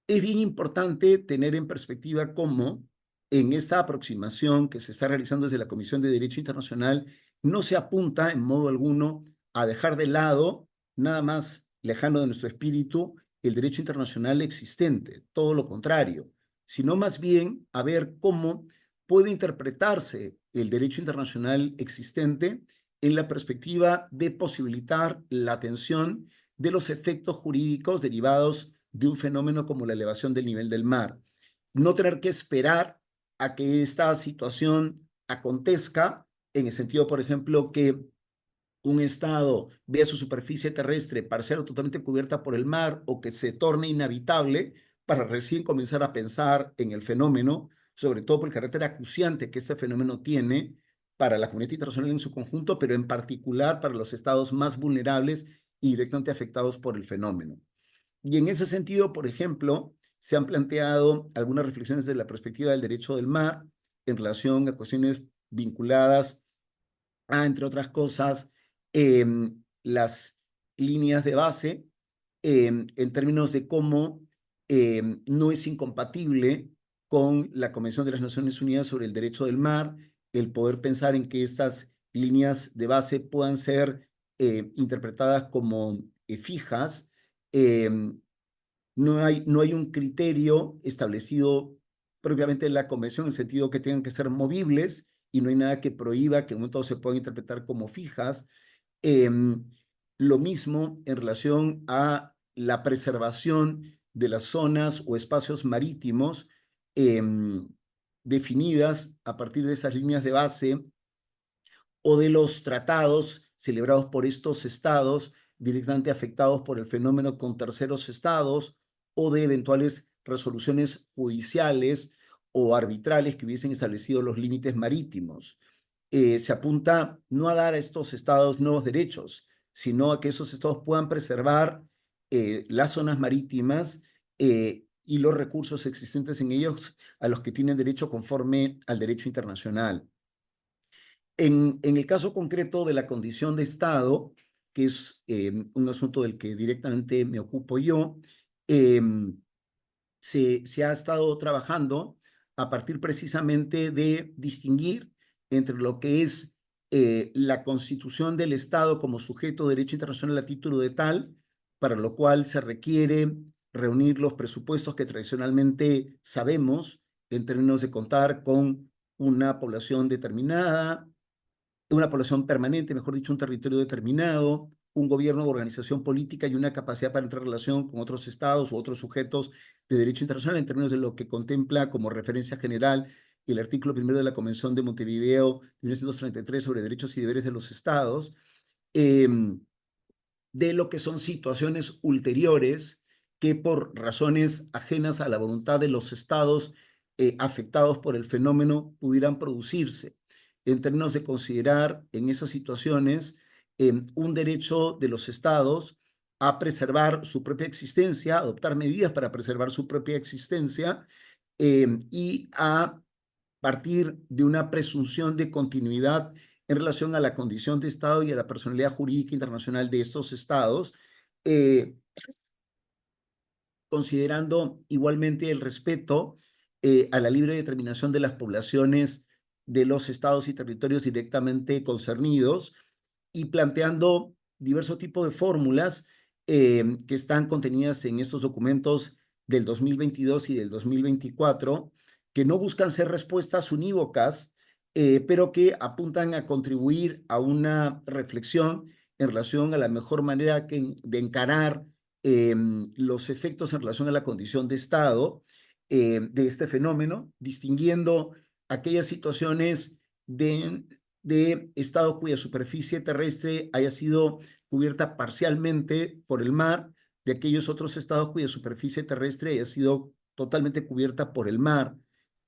Es bien importante tener en perspectiva cómo en esta aproximación que se está realizando desde la Comisión de Derecho Internacional no se apunta en modo alguno a dejar de lado, nada más lejano de nuestro espíritu, el derecho internacional existente, todo lo contrario, sino más bien a ver cómo puede interpretarse el derecho internacional existente en la perspectiva de posibilitar la atención de los efectos jurídicos derivados de un fenómeno como la elevación del nivel del mar. No tener que esperar a que esta situación acontezca, en el sentido, por ejemplo, que un estado vea su superficie terrestre parcial o totalmente cubierta por el mar o que se torne inhabitable para recién comenzar a pensar en el fenómeno, sobre todo por el carácter acuciante que este fenómeno tiene para la comunidad internacional en su conjunto, pero en particular para los estados más vulnerables y directamente afectados por el fenómeno. Y en ese sentido, por ejemplo, se han planteado algunas reflexiones desde la perspectiva del derecho del mar en relación a cuestiones vinculadas a, entre otras cosas, las líneas de base, en términos de cómo no es incompatible con la Convención de las Naciones Unidas sobre el Derecho del Mar, el poder pensar en que estas líneas de base puedan ser interpretadas como fijas. No hay un criterio establecido propiamente en la Convención, en el sentido que tengan que ser movibles y no hay nada que prohíba que en un momento se puedan interpretar como fijas. Lo mismo en relación a la preservación de las zonas o espacios marítimos definidas a partir de esas líneas de base o de los tratados celebrados por estos estados directamente afectados por el fenómeno con terceros estados o de eventuales resoluciones judiciales o arbitrales que hubiesen establecido los límites marítimos. Se apunta no a dar a estos estados nuevos derechos, sino a que esos estados puedan preservar las zonas marítimas y los recursos existentes en ellos a los que tienen derecho conforme al derecho internacional. En el caso concreto de la condición de Estado, que es un asunto del que directamente me ocupo yo, se ha estado trabajando a partir precisamente de distinguir entre lo que es la constitución del Estado como sujeto de derecho internacional a título de tal, para lo cual se requiere reunir los presupuestos que tradicionalmente sabemos en términos de contar con una población determinada, una población permanente, mejor dicho, un territorio determinado, un gobierno o organización política y una capacidad para entrar en relación con otros estados u otros sujetos de derecho internacional en términos de lo que contempla como referencia general el artículo 1 de la Convención de Montevideo de 1933 sobre derechos y deberes de los estados, de lo que son situaciones ulteriores que por razones ajenas a la voluntad de los estados afectados por el fenómeno pudieran producirse. en términos de considerar en esas situaciones un derecho de los estados a preservar su propia existencia, adoptar medidas para preservar su propia existencia y a partir de una presunción de continuidad en relación a la condición de Estado y a la personalidad jurídica internacional de estos estados, eh, considerando igualmente el respeto a la libre determinación de las poblaciones de los estados y territorios directamente concernidos y planteando diversos tipos de fórmulas que están contenidas en estos documentos del 2022 y del 2024, que no buscan ser respuestas unívocas, pero que apuntan a contribuir a una reflexión en relación a la mejor manera de encarar los efectos en relación a la condición de Estado de este fenómeno, distinguiendo aquellas situaciones de Estado cuya superficie terrestre haya sido cubierta parcialmente por el mar, de aquellos otros estados cuya superficie terrestre haya sido totalmente cubierta por el mar,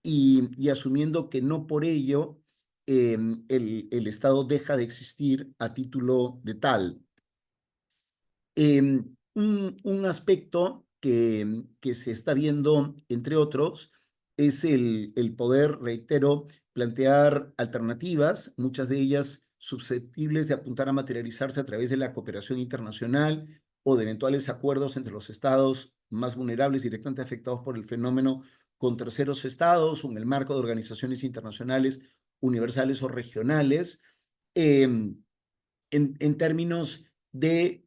y asumiendo que no por ello el Estado deja de existir a título de tal. Un aspecto que se está viendo, entre otros, es el poder, reitero, plantear alternativas, muchas de ellas susceptibles de apuntar a materializarse a través de la cooperación internacional o de eventuales acuerdos entre los estados más vulnerables directamente afectados por el fenómeno con terceros estados o en el marco de organizaciones internacionales universales o regionales. Eh, en términos de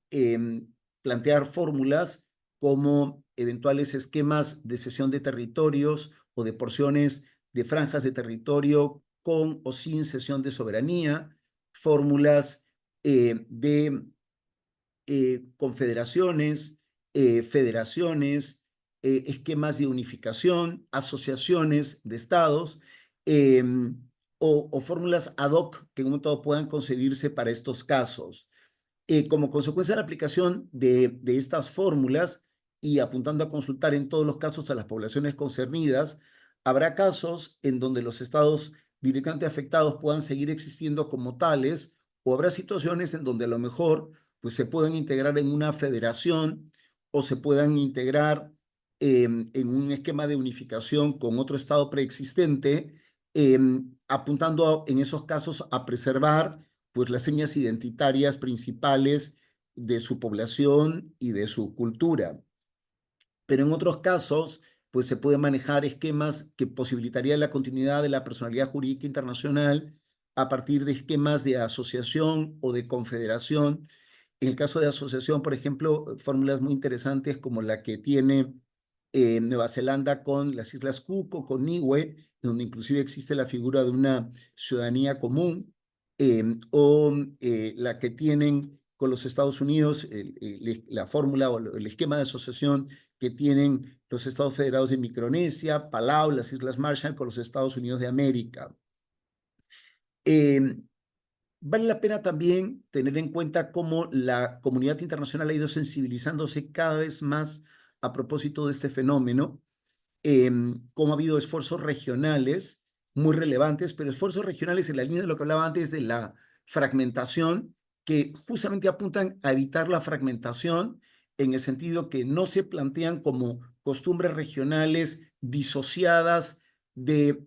plantear fórmulas como eventuales esquemas de cesión de territorios o de porciones de franjas de territorio con o sin cesión de soberanía, fórmulas de confederaciones, federaciones, esquemas de unificación, asociaciones de estados, eh, o fórmulas ad hoc que en un momento puedan concebirse para estos casos. Como consecuencia de la aplicación de estas fórmulas y apuntando a consultar en todos los casos a las poblaciones concernidas, habrá casos en donde los estados directamente afectados puedan seguir existiendo como tales, o habrá situaciones en donde a lo mejor pues, se puedan integrar en una federación o se puedan integrar en un esquema de unificación con otro estado preexistente, apuntando en esos casos a preservar pues las señas identitarias principales de su población y de su cultura. Pero en otros casos, pues se pueden manejar esquemas que posibilitarían la continuidad de la personalidad jurídica internacional a partir de esquemas de asociación o de confederación. En el caso de asociación, por ejemplo, fórmulas muy interesantes como la que tiene Nueva Zelanda con las Islas Cook o con Niue, donde inclusive existe la figura de una ciudadanía común, o la que tienen con los Estados Unidos, la fórmula o el esquema de asociación que tienen los Estados Federados de Micronesia, Palau, las Islas Marshall con los Estados Unidos de América. Vale la pena también tener en cuenta cómo la comunidad internacional ha ido sensibilizándose cada vez más a propósito de este fenómeno, cómo ha habido esfuerzos regionales muy relevantes, pero esfuerzos regionales en la línea de lo que hablaba antes de la fragmentación, que justamente apuntan a evitar la fragmentación en el sentido que no se plantean como costumbres regionales disociadas de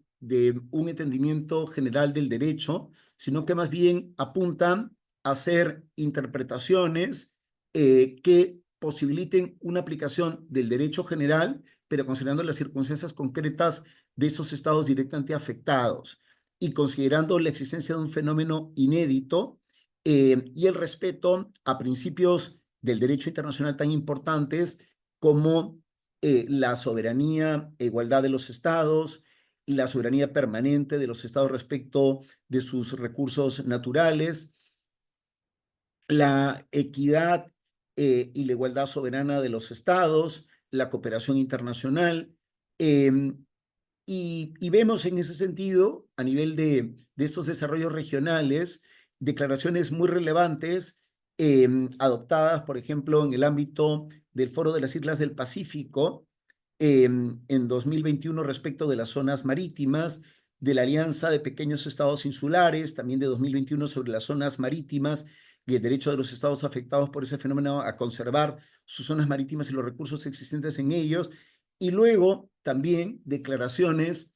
un entendimiento general del derecho, sino que más bien apuntan a hacer interpretaciones que posibiliten una aplicación del derecho general, pero considerando las circunstancias concretas de esos estados directamente afectados y considerando la existencia de un fenómeno inédito y el respeto a principios del derecho internacional tan importantes como la soberanía e igualdad de los estados, la soberanía permanente de los estados respecto de sus recursos naturales, la equidad y la igualdad soberana de los estados, la cooperación internacional, y vemos en ese sentido, a nivel de estos desarrollos regionales, declaraciones muy relevantes adoptadas, por ejemplo, en el ámbito del Foro de las Islas del Pacífico en 2021 respecto de las zonas marítimas, de la Alianza de Pequeños Estados Insulares, también de 2021 sobre las zonas marítimas y el derecho de los estados afectados por ese fenómeno a conservar sus zonas marítimas y los recursos existentes en ellos, y luego también declaraciones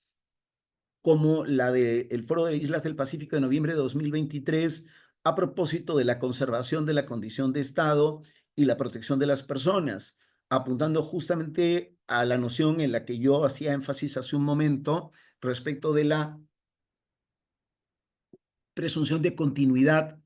como la del Foro de Islas del Pacífico de noviembre de 2023 a propósito de la conservación de la condición de Estado y la protección de las personas, apuntando justamente a la noción en la que yo hacía énfasis hace un momento respecto de la presunción de continuidad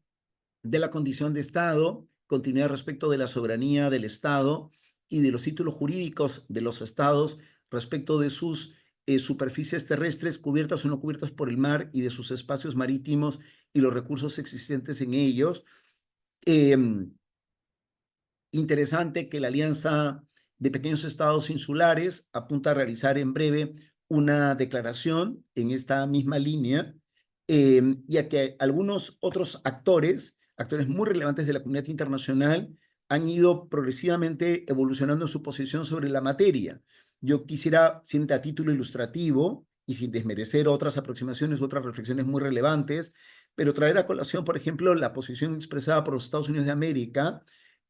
de la condición de Estado, continuidad respecto de la soberanía del Estado y de los títulos jurídicos de los Estados respecto de sus superficies terrestres cubiertas o no cubiertas por el mar y de sus espacios marítimos y los recursos existentes en ellos. Interesante que la Alianza de Pequeños Estados Insulares apunta a realizar en breve una declaración en esta misma línea, y a que algunos otros actores muy relevantes de la comunidad internacional, han ido progresivamente evolucionando su posición sobre la materia. Yo quisiera, sin a título ilustrativo y sin desmerecer otras aproximaciones, otras reflexiones muy relevantes, pero traer a colación, por ejemplo, la posición expresada por los Estados Unidos de América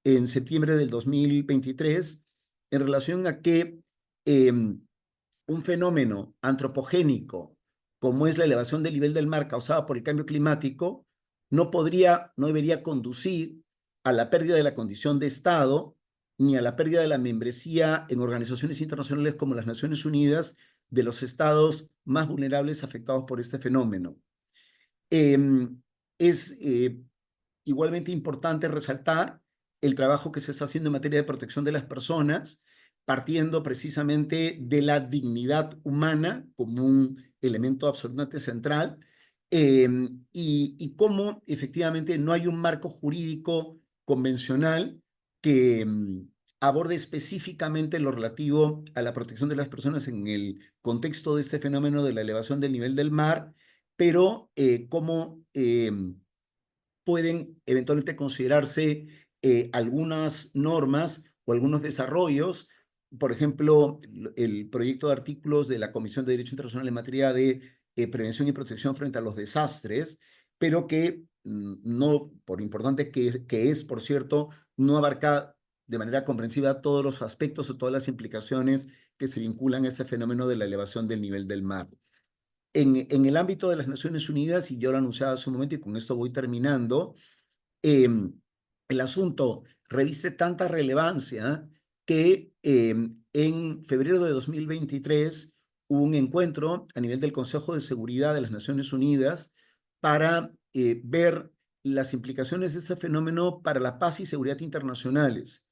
en septiembre del 2023 en relación a que un fenómeno antropogénico como es la elevación del nivel del mar causada por el cambio climático no debería conducir a la pérdida de la condición de Estado ni a la pérdida de la membresía en organizaciones internacionales como las Naciones Unidas de los estados más vulnerables afectados por este fenómeno. Es igualmente importante resaltar el trabajo que se está haciendo en materia de protección de las personas, partiendo precisamente de la dignidad humana como un elemento absolutamente central, y cómo efectivamente no hay un marco jurídico convencional que aborde específicamente lo relativo a la protección de las personas en el contexto de este fenómeno de la elevación del nivel del mar, pero cómo pueden eventualmente considerarse algunas normas o algunos desarrollos, por ejemplo, el proyecto de artículos de la Comisión de Derecho Internacional en materia de prevención y protección frente a los desastres, pero que no, por importante que es, por cierto, no abarca de manera comprensiva todos los aspectos o todas las implicaciones que se vinculan a este fenómeno de la elevación del nivel del mar. En el ámbito de las Naciones Unidas, y yo lo anunciaba hace un momento y con esto voy terminando, el asunto reviste tanta relevancia que en febrero de 2023 hubo un encuentro a nivel del Consejo de Seguridad de las Naciones Unidas para ver las implicaciones de este fenómeno para la paz y seguridad internacionales.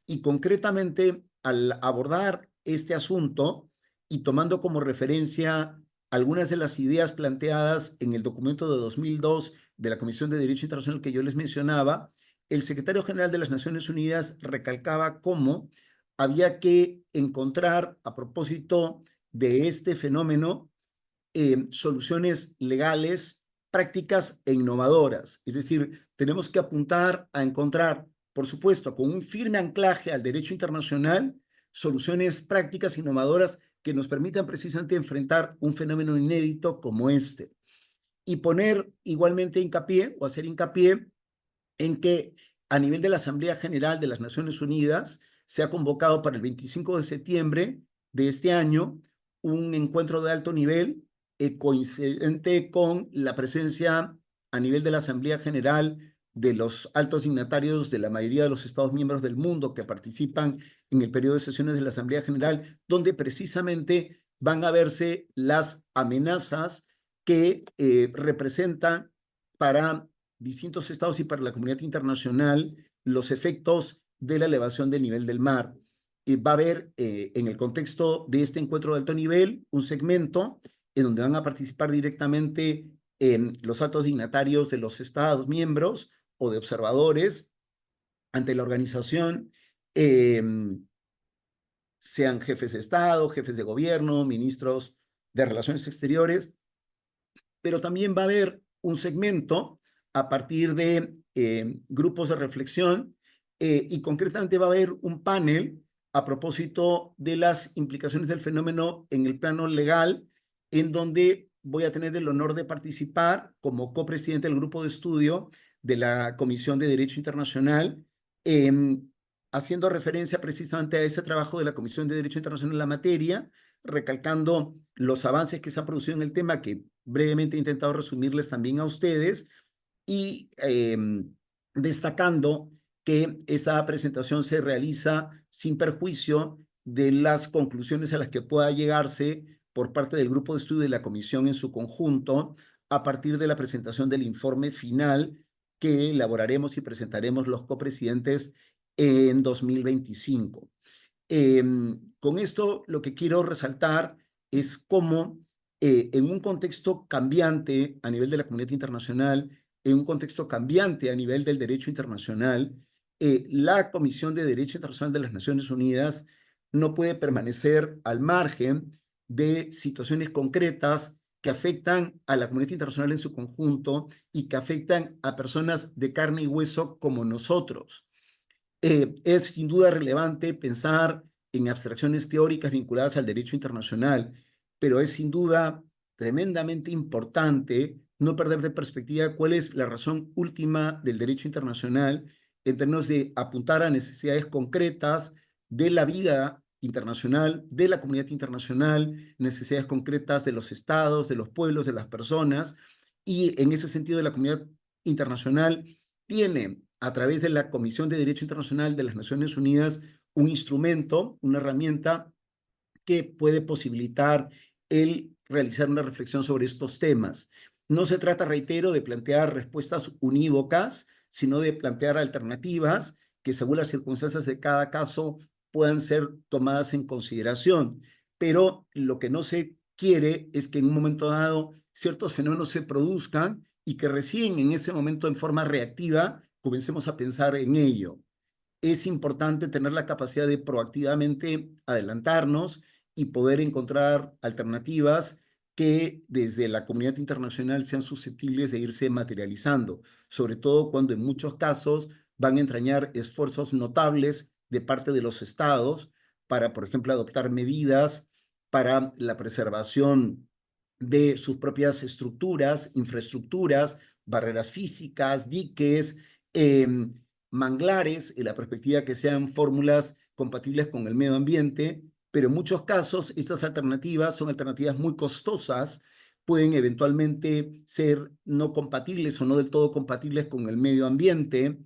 Y concretamente, al abordar este asunto y tomando como referencia algunas de las ideas planteadas en el documento de 2002 de la Comisión de Derecho Internacional que yo les mencionaba, el secretario general de las Naciones Unidas recalcaba cómo había que encontrar, a propósito de este fenómeno, soluciones legales, prácticas e innovadoras. Es decir, tenemos que apuntar a encontrar, por supuesto, con un firme anclaje al derecho internacional, soluciones prácticas e innovadoras que nos permitan precisamente enfrentar un fenómeno inédito como este. Y poner igualmente hincapié o hacer hincapié en que a nivel de la Asamblea General de las Naciones Unidas se ha convocado para el 25 de septiembre de este año un encuentro de alto nivel coincidente con la presencia a nivel de la Asamblea General de los altos dignatarios de la mayoría de los Estados miembros del mundo que participan en el periodo de sesiones de la Asamblea General, donde precisamente van a verse las amenazas que representan para distintos estados y para la comunidad internacional los efectos de la elevación del nivel del mar. Va a haber en el contexto de este encuentro de alto nivel un segmento en donde van a participar directamente los altos dignatarios de los estados miembros o de observadores ante la organización, sean jefes de Estado, jefes de gobierno, ministros de Relaciones Exteriores, pero también va a haber un segmento a partir de grupos de reflexión, y concretamente va a haber un panel a propósito de las implicaciones del fenómeno en el plano legal, en donde voy a tener el honor de participar como copresidente del grupo de estudio de la Comisión de Derecho Internacional, em, haciendo referencia precisamente a ese trabajo de la Comisión de Derecho Internacional en la materia, recalcando los avances que se han producido en el tema, que brevemente he intentado resumirles también a ustedes, y destacando que esa presentación se realiza sin perjuicio de las conclusiones a las que pueda llegarse por parte del grupo de estudio de la comisión en su conjunto a partir de la presentación del informe final que elaboraremos y presentaremos los copresidentes en 2025. Con esto lo que quiero resaltar es cómo en un contexto cambiante a nivel de la comunidad internacional, en un contexto cambiante a nivel del derecho internacional, la Comisión de Derecho Internacional de las Naciones Unidas no puede permanecer al margen de situaciones concretas que afectan a la comunidad internacional en su conjunto y que afectan a personas de carne y hueso como nosotros. Es sin duda relevante pensar en abstracciones teóricas vinculadas al derecho internacional, pero es sin duda tremendamente importante no perder de perspectiva cuál es la razón última del derecho internacional en términos de apuntar a necesidades concretas de la vida internacional, de la comunidad internacional, necesidades concretas de los estados, de los pueblos, de las personas, y en ese sentido la comunidad internacional tiene a través de la Comisión de Derecho Internacional de las Naciones Unidas un instrumento, una herramienta que puede posibilitar el realizar una reflexión sobre estos temas. No se trata, reitero, de plantear respuestas unívocas, sino de plantear alternativas que según las circunstancias de cada caso puedan ser tomadas en consideración. Pero lo que no se quiere es que en un momento dado ciertos fenómenos se produzcan y que recién en ese momento en forma reactiva comencemos a pensar en ello. Es importante tener la capacidad de proactivamente adelantarnos y poder encontrar alternativas que desde la comunidad internacional sean susceptibles de irse materializando, sobre todo cuando en muchos casos van a entrañar esfuerzos notables de parte de los estados para, por ejemplo, adoptar medidas para la preservación de sus propias estructuras, infraestructuras, barreras físicas, diques, manglares, en la perspectiva que sean fórmulas compatibles con el medio ambiente, pero en muchos casos estas alternativas son alternativas muy costosas, pueden eventualmente ser no compatibles o no del todo compatibles con el medio ambiente,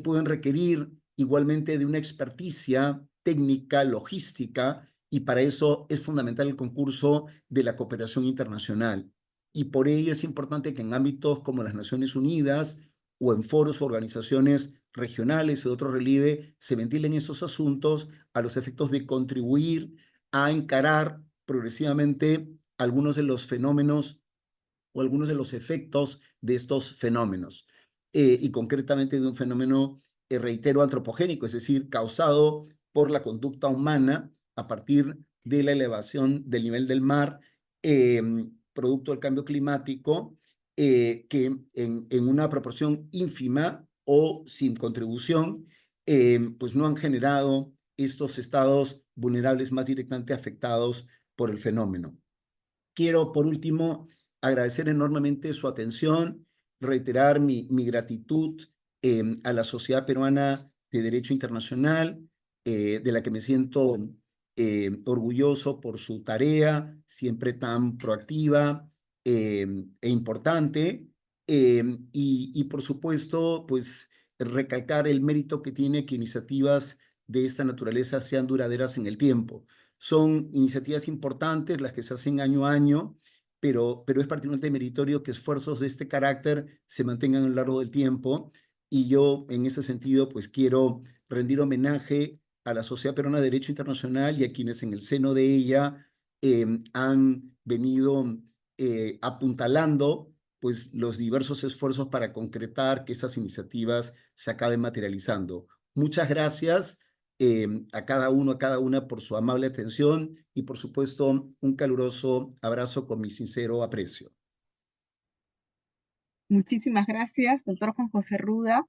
pueden requerir igualmente de una experticia técnica, logística, y para eso es fundamental el concurso de la cooperación internacional. Y por ello es importante que en ámbitos como las Naciones Unidas o en foros o organizaciones regionales o de otro relieve se ventilen esos asuntos a los efectos de contribuir a encarar progresivamente algunos de los fenómenos o algunos de los efectos de estos fenómenos. Y concretamente de un fenómeno, reitero, antropogénico, es decir, causado por la conducta humana a partir de la elevación del nivel del mar, producto del cambio climático, que en una proporción ínfima o sin contribución, pues no han generado estos estados vulnerables más directamente afectados por el fenómeno. Quiero, por último, agradecer enormemente su atención, reiterar mi gratitud a la Sociedad Peruana de Derecho Internacional, de la que me siento orgulloso por su tarea, siempre tan proactiva e importante, y por supuesto, pues recalcar el mérito que tiene que iniciativas de esta naturaleza sean duraderas en el tiempo. Son iniciativas importantes las que se hacen año a año, pero es particularmente meritorio que esfuerzos de este carácter se mantengan a lo largo del tiempo. Y yo, en ese sentido, pues quiero rendir homenaje a la Sociedad Peruana de Derecho Internacional y a quienes en el seno de ella han venido apuntalando pues, los diversos esfuerzos para concretar que esas iniciativas se acaben materializando. Muchas gracias a cada uno, a cada una por su amable atención y por supuesto un caluroso abrazo con mi sincero aprecio. Muchísimas gracias, doctor Juan José Ruda.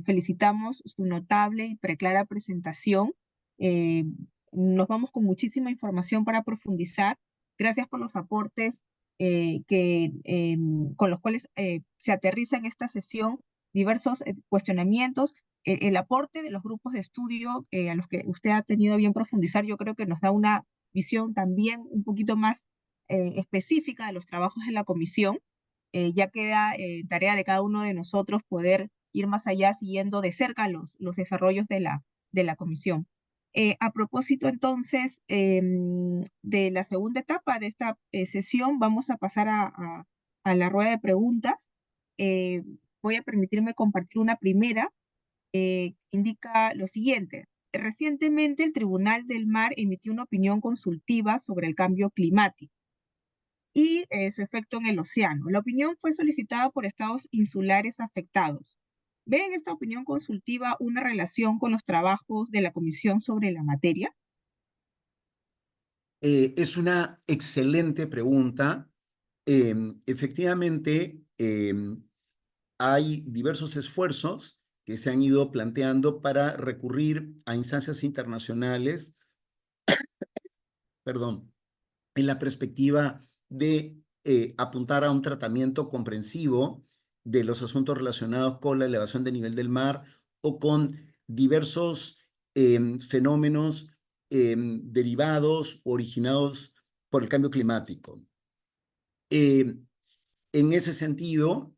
Felicitamos su notable y preclara presentación. Eh, Nos vamos con muchísima información para profundizar. Gracias por los aportes con los cuales se aterriza en esta sesión diversos cuestionamientos. El aporte de los grupos de estudio a los que usted ha tenido a bien profundizar, yo creo que nos da una visión también un poquito más específica de los trabajos de la comisión. Ya queda tarea de cada uno de nosotros poder ir más allá siguiendo de cerca los desarrollos de la comisión. A propósito, entonces, de la segunda etapa de esta sesión, vamos a pasar a la rueda de preguntas. Eh, Voy a permitirme compartir una primera. Indica lo siguiente. Recientemente, el Tribunal del Mar emitió una opinión consultiva sobre el cambio climático y su efecto en el océano. La opinión fue solicitada por estados insulares afectados. ¿Ve en esta opinión consultiva una relación con los trabajos de la Comisión sobre la materia? Es una excelente pregunta. Efectivamente, hay diversos esfuerzos que se han ido planteando para recurrir a instancias internacionales, perdón, en la perspectiva de apuntar a un tratamiento comprensivo de los asuntos relacionados con la elevación del nivel del mar o con diversos fenómenos derivados, originados por el cambio climático. En ese sentido,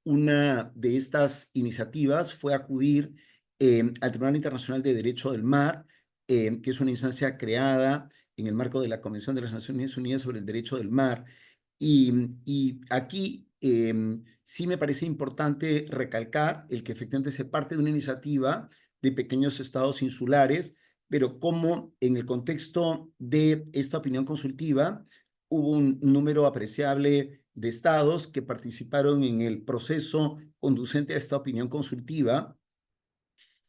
una de estas iniciativas fue acudir al Tribunal Internacional de Derecho del Mar, que es una instancia creada en el marco de la Convención de las Naciones Unidas sobre el Derecho del Mar. Y aquí sí me parece importante recalcar el que efectivamente se parte de una iniciativa de pequeños estados insulares, pero como en el contexto de esta opinión consultiva hubo un número apreciable de estados que participaron en el proceso conducente a esta opinión consultiva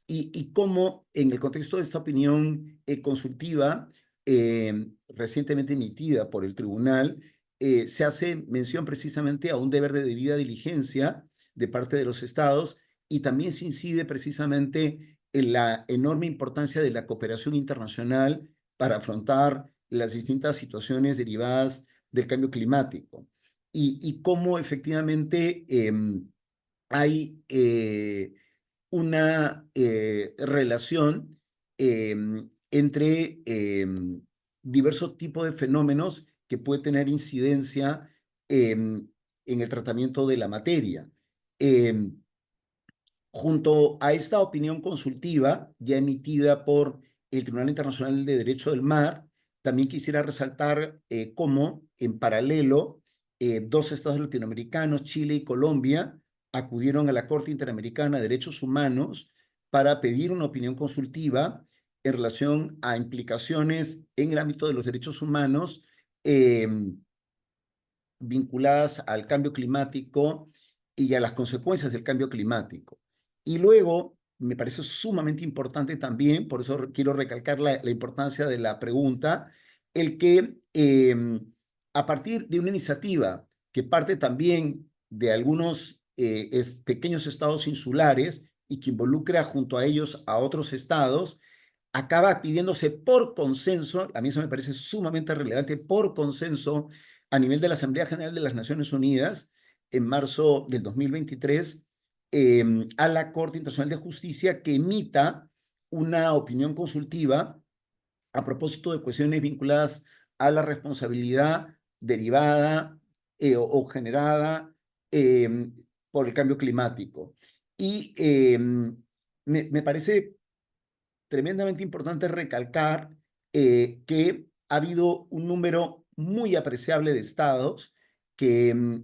y cómo en el contexto de esta opinión consultiva recientemente emitida por el tribunal, se hace mención precisamente a un deber de debida diligencia de parte de los estados y también se incide precisamente en la enorme importancia de la cooperación internacional para afrontar las distintas situaciones derivadas del cambio climático y cómo efectivamente hay una relación entre diversos tipos de fenómenos que puede tener incidencia en el tratamiento de la materia. Em, Junto a esta opinión consultiva, ya emitida por el Tribunal Internacional de Derecho del Mar, también quisiera resaltar cómo, en paralelo, dos estados latinoamericanos, Chile y Colombia, acudieron a la Corte Interamericana de Derechos Humanos para pedir una opinión consultiva en relación a implicaciones en el ámbito de los derechos humanos vinculadas al cambio climático y a las consecuencias del cambio climático. Y luego, me parece sumamente importante también, por eso quiero recalcar la importancia de la pregunta, el que a partir de una iniciativa que parte también de algunos pequeños estados insulares y que involucra junto a ellos a otros estados, acaba pidiéndose por consenso, a mí eso me parece sumamente relevante, por consenso a nivel de la Asamblea General de las Naciones Unidas, en marzo del 2023, a la Corte Internacional de Justicia que emita una opinión consultiva a propósito de cuestiones vinculadas a la responsabilidad derivada o generada por el cambio climático. Y me parece tremendamente importante recalcar que ha habido un número muy apreciable de estados que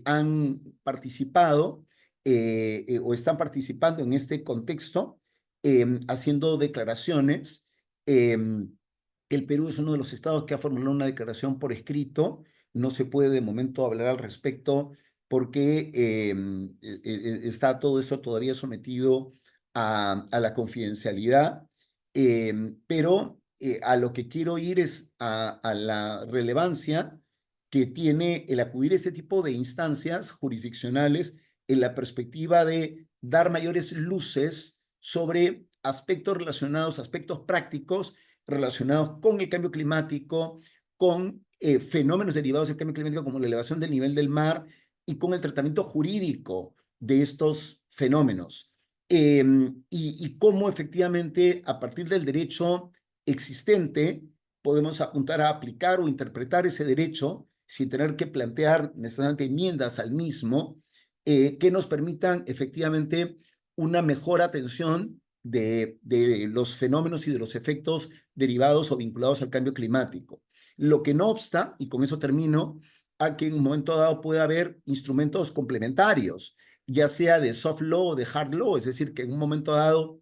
han participado o están participando en este contexto, haciendo declaraciones. El Perú es uno de los estados que ha formulado una declaración por escrito. No se puede de momento hablar al respecto porque está todo eso todavía sometido a la confidencialidad, pero a lo que quiero ir es a la relevancia que tiene el acudir a este tipo de instancias jurisdiccionales en la perspectiva de dar mayores luces sobre aspectos relacionados, aspectos prácticos relacionados con el cambio climático, con fenómenos derivados del cambio climático como la elevación del nivel del mar y con el tratamiento jurídico de estos fenómenos. Y cómo efectivamente a partir del derecho existente podemos apuntar a aplicar o interpretar ese derecho sin tener que plantear necesariamente enmiendas al mismo, que nos permitan efectivamente una mejor atención de los fenómenos y de los efectos derivados o vinculados al cambio climático. Lo que no obsta, y con eso termino, a que en un momento dado pueda haber instrumentos complementarios, ya sea de soft law o de hard law, es decir, que en un momento dado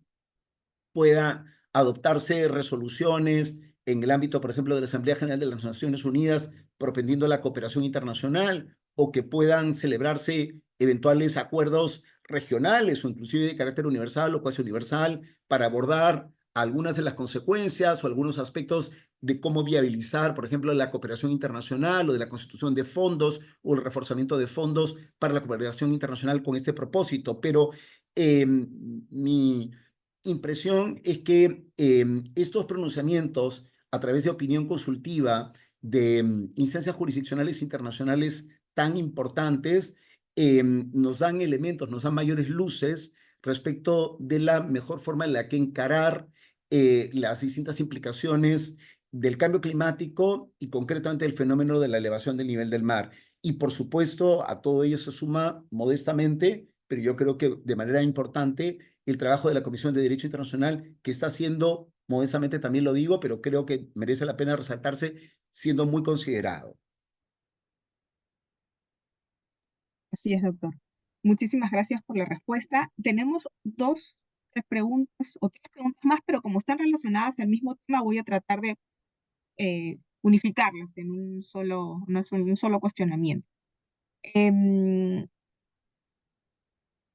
pueda adoptarse resoluciones en el ámbito, por ejemplo, de la Asamblea General de las Naciones Unidas, propendiendo la cooperación internacional, o que puedan celebrarse eventuales acuerdos regionales o inclusive de carácter universal o cuasi universal para abordar algunas de las consecuencias o algunos aspectos de cómo viabilizar, por ejemplo, la cooperación internacional o de la constitución de fondos o el reforzamiento de fondos para la cooperación internacional con este propósito. Pero mi impresión es que estos pronunciamientos a través de opinión consultiva de instancias jurisdiccionales internacionales tan importantes nos dan elementos, nos dan mayores luces respecto de la mejor forma en la que encarar las distintas implicaciones del cambio climático y concretamente el fenómeno de la elevación del nivel del mar. Y por supuesto, a todo ello se suma modestamente, pero yo creo que de manera importante, el trabajo de la Comisión de Derecho Internacional, que está haciendo, modestamente también lo digo, pero creo que merece la pena resaltarse, siendo muy considerado. Así es, doctor. Muchísimas gracias por la respuesta. Tenemos dos preguntas o tres preguntas más, pero como están relacionadas al mismo tema, voy a tratar de unificarlas en un solo cuestionamiento.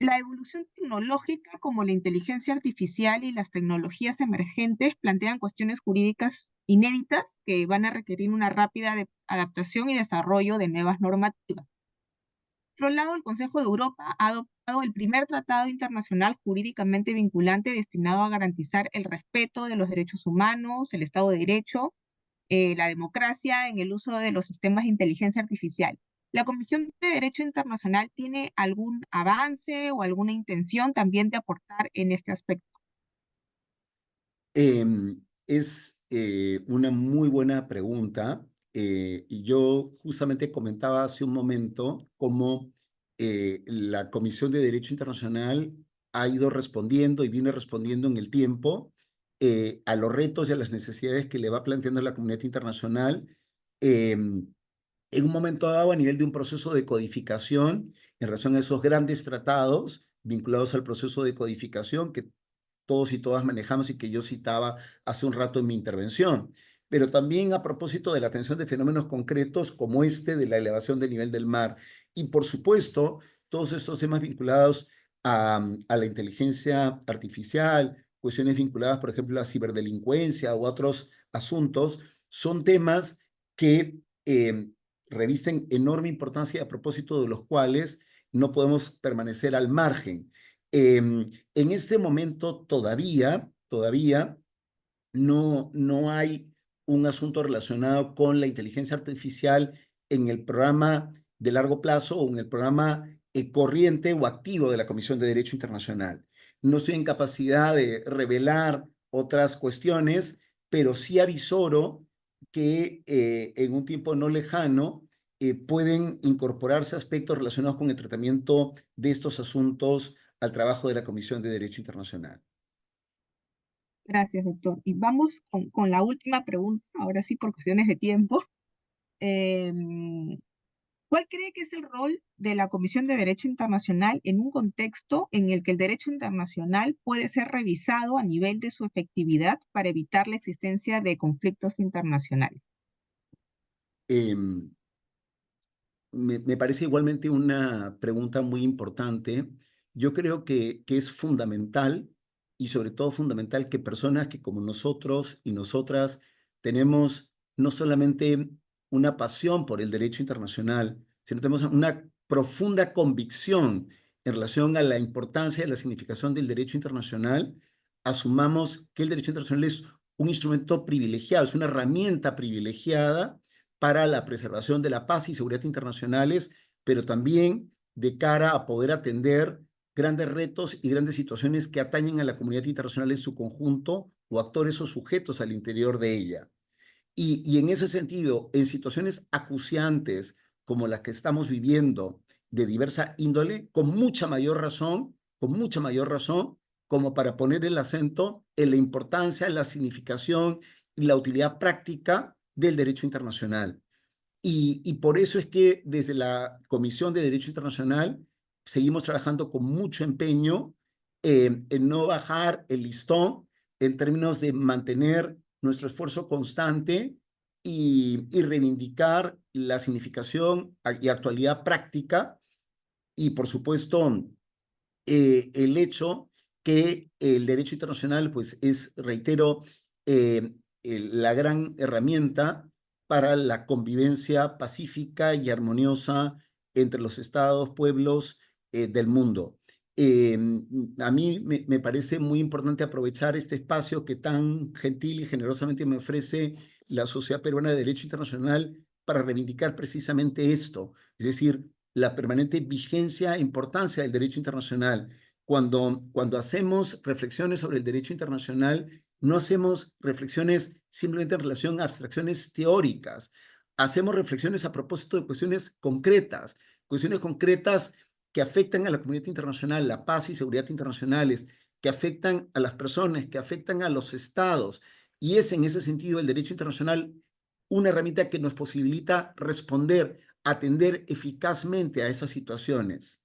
La evolución tecnológica como la inteligencia artificial y las tecnologías emergentes plantean cuestiones jurídicas inéditas que van a requerir una rápida adaptación y desarrollo de nuevas normativas. Por otro lado, el Consejo de Europa ha adoptado el primer tratado internacional jurídicamente vinculante destinado a garantizar el respeto de los derechos humanos, el Estado de Derecho, la democracia en el uso de los sistemas de inteligencia artificial. ¿La Comisión de Derecho Internacional tiene algún avance o alguna intención también de aportar en este aspecto? Es una muy buena pregunta. Y yo justamente comentaba hace un momento cómo la Comisión de Derecho Internacional ha ido respondiendo y viene respondiendo en el tiempo a los retos y a las necesidades que le va planteando la comunidad internacional. En un momento dado, a nivel de un proceso de codificación, en relación a esos grandes tratados vinculados al proceso de codificación que todos y todas manejamos y que yo citaba hace un rato en mi intervención, pero también a propósito de la atención de fenómenos concretos como este de la elevación del nivel del mar. Y por supuesto, todos estos temas vinculados a la inteligencia artificial, cuestiones vinculadas, por ejemplo, a la ciberdelincuencia u otros asuntos, son temas que revisten enorme importancia a propósito de los cuales no podemos permanecer al margen. En este momento todavía no hay un asunto relacionado con la inteligencia artificial en el programa de largo plazo o en el programa corriente o activo de la Comisión de Derecho Internacional. No estoy en capacidad de revelar otras cuestiones, pero sí avisoro que en un tiempo no lejano pueden incorporarse aspectos relacionados con el tratamiento de estos asuntos al trabajo de la Comisión de Derecho Internacional. Gracias, doctor. Y vamos con la última pregunta, ahora sí por cuestiones de tiempo. Em, ¿Cuál cree que es el rol de la Comisión de Derecho Internacional en un contexto en el que el derecho internacional puede ser revisado a nivel de su efectividad para evitar la existencia de conflictos internacionales? Em, Me parece igualmente una pregunta muy importante. Yo creo que es fundamental y sobre todo fundamental que personas que como nosotros y nosotras tenemos no solamente una pasión por el derecho internacional, sino tenemos una profunda convicción en relación a la importancia y la significación del derecho internacional, asumamos que el derecho internacional es un instrumento privilegiado, es una herramienta privilegiada para la preservación de la paz y seguridad internacionales, pero también de cara a poder atender grandes retos y grandes situaciones que atañen a la comunidad internacional en su conjunto o actores o sujetos al interior de ella. Y en ese sentido, en situaciones acuciantes como las que estamos viviendo de diversa índole, con mucha mayor razón, como para poner el acento en la importancia, la significación y la utilidad práctica del derecho internacional. Y por eso es que desde la Comisión de Derecho Internacional seguimos trabajando con mucho empeño en no bajar el listón en términos de mantener nuestro esfuerzo constante y reivindicar la significación y actualidad práctica y, por supuesto, el hecho que el derecho internacional, pues, es, reitero, la gran herramienta para la convivencia pacífica y armoniosa entre los estados, pueblos del mundo. A mí me parece muy importante aprovechar este espacio que tan gentil y generosamente me ofrece la Sociedad Peruana de Derecho Internacional para reivindicar precisamente esto, es decir, la permanente vigencia e importancia del derecho internacional. Cuando hacemos reflexiones sobre el derecho internacional, no hacemos reflexiones simplemente en relación a abstracciones teóricas, hacemos reflexiones a propósito de cuestiones concretas que afectan a la comunidad internacional, la paz y seguridad internacionales, que afectan a las personas, que afectan a los estados. Y es en ese sentido el derecho internacional una herramienta que nos posibilita responder, atender eficazmente a esas situaciones.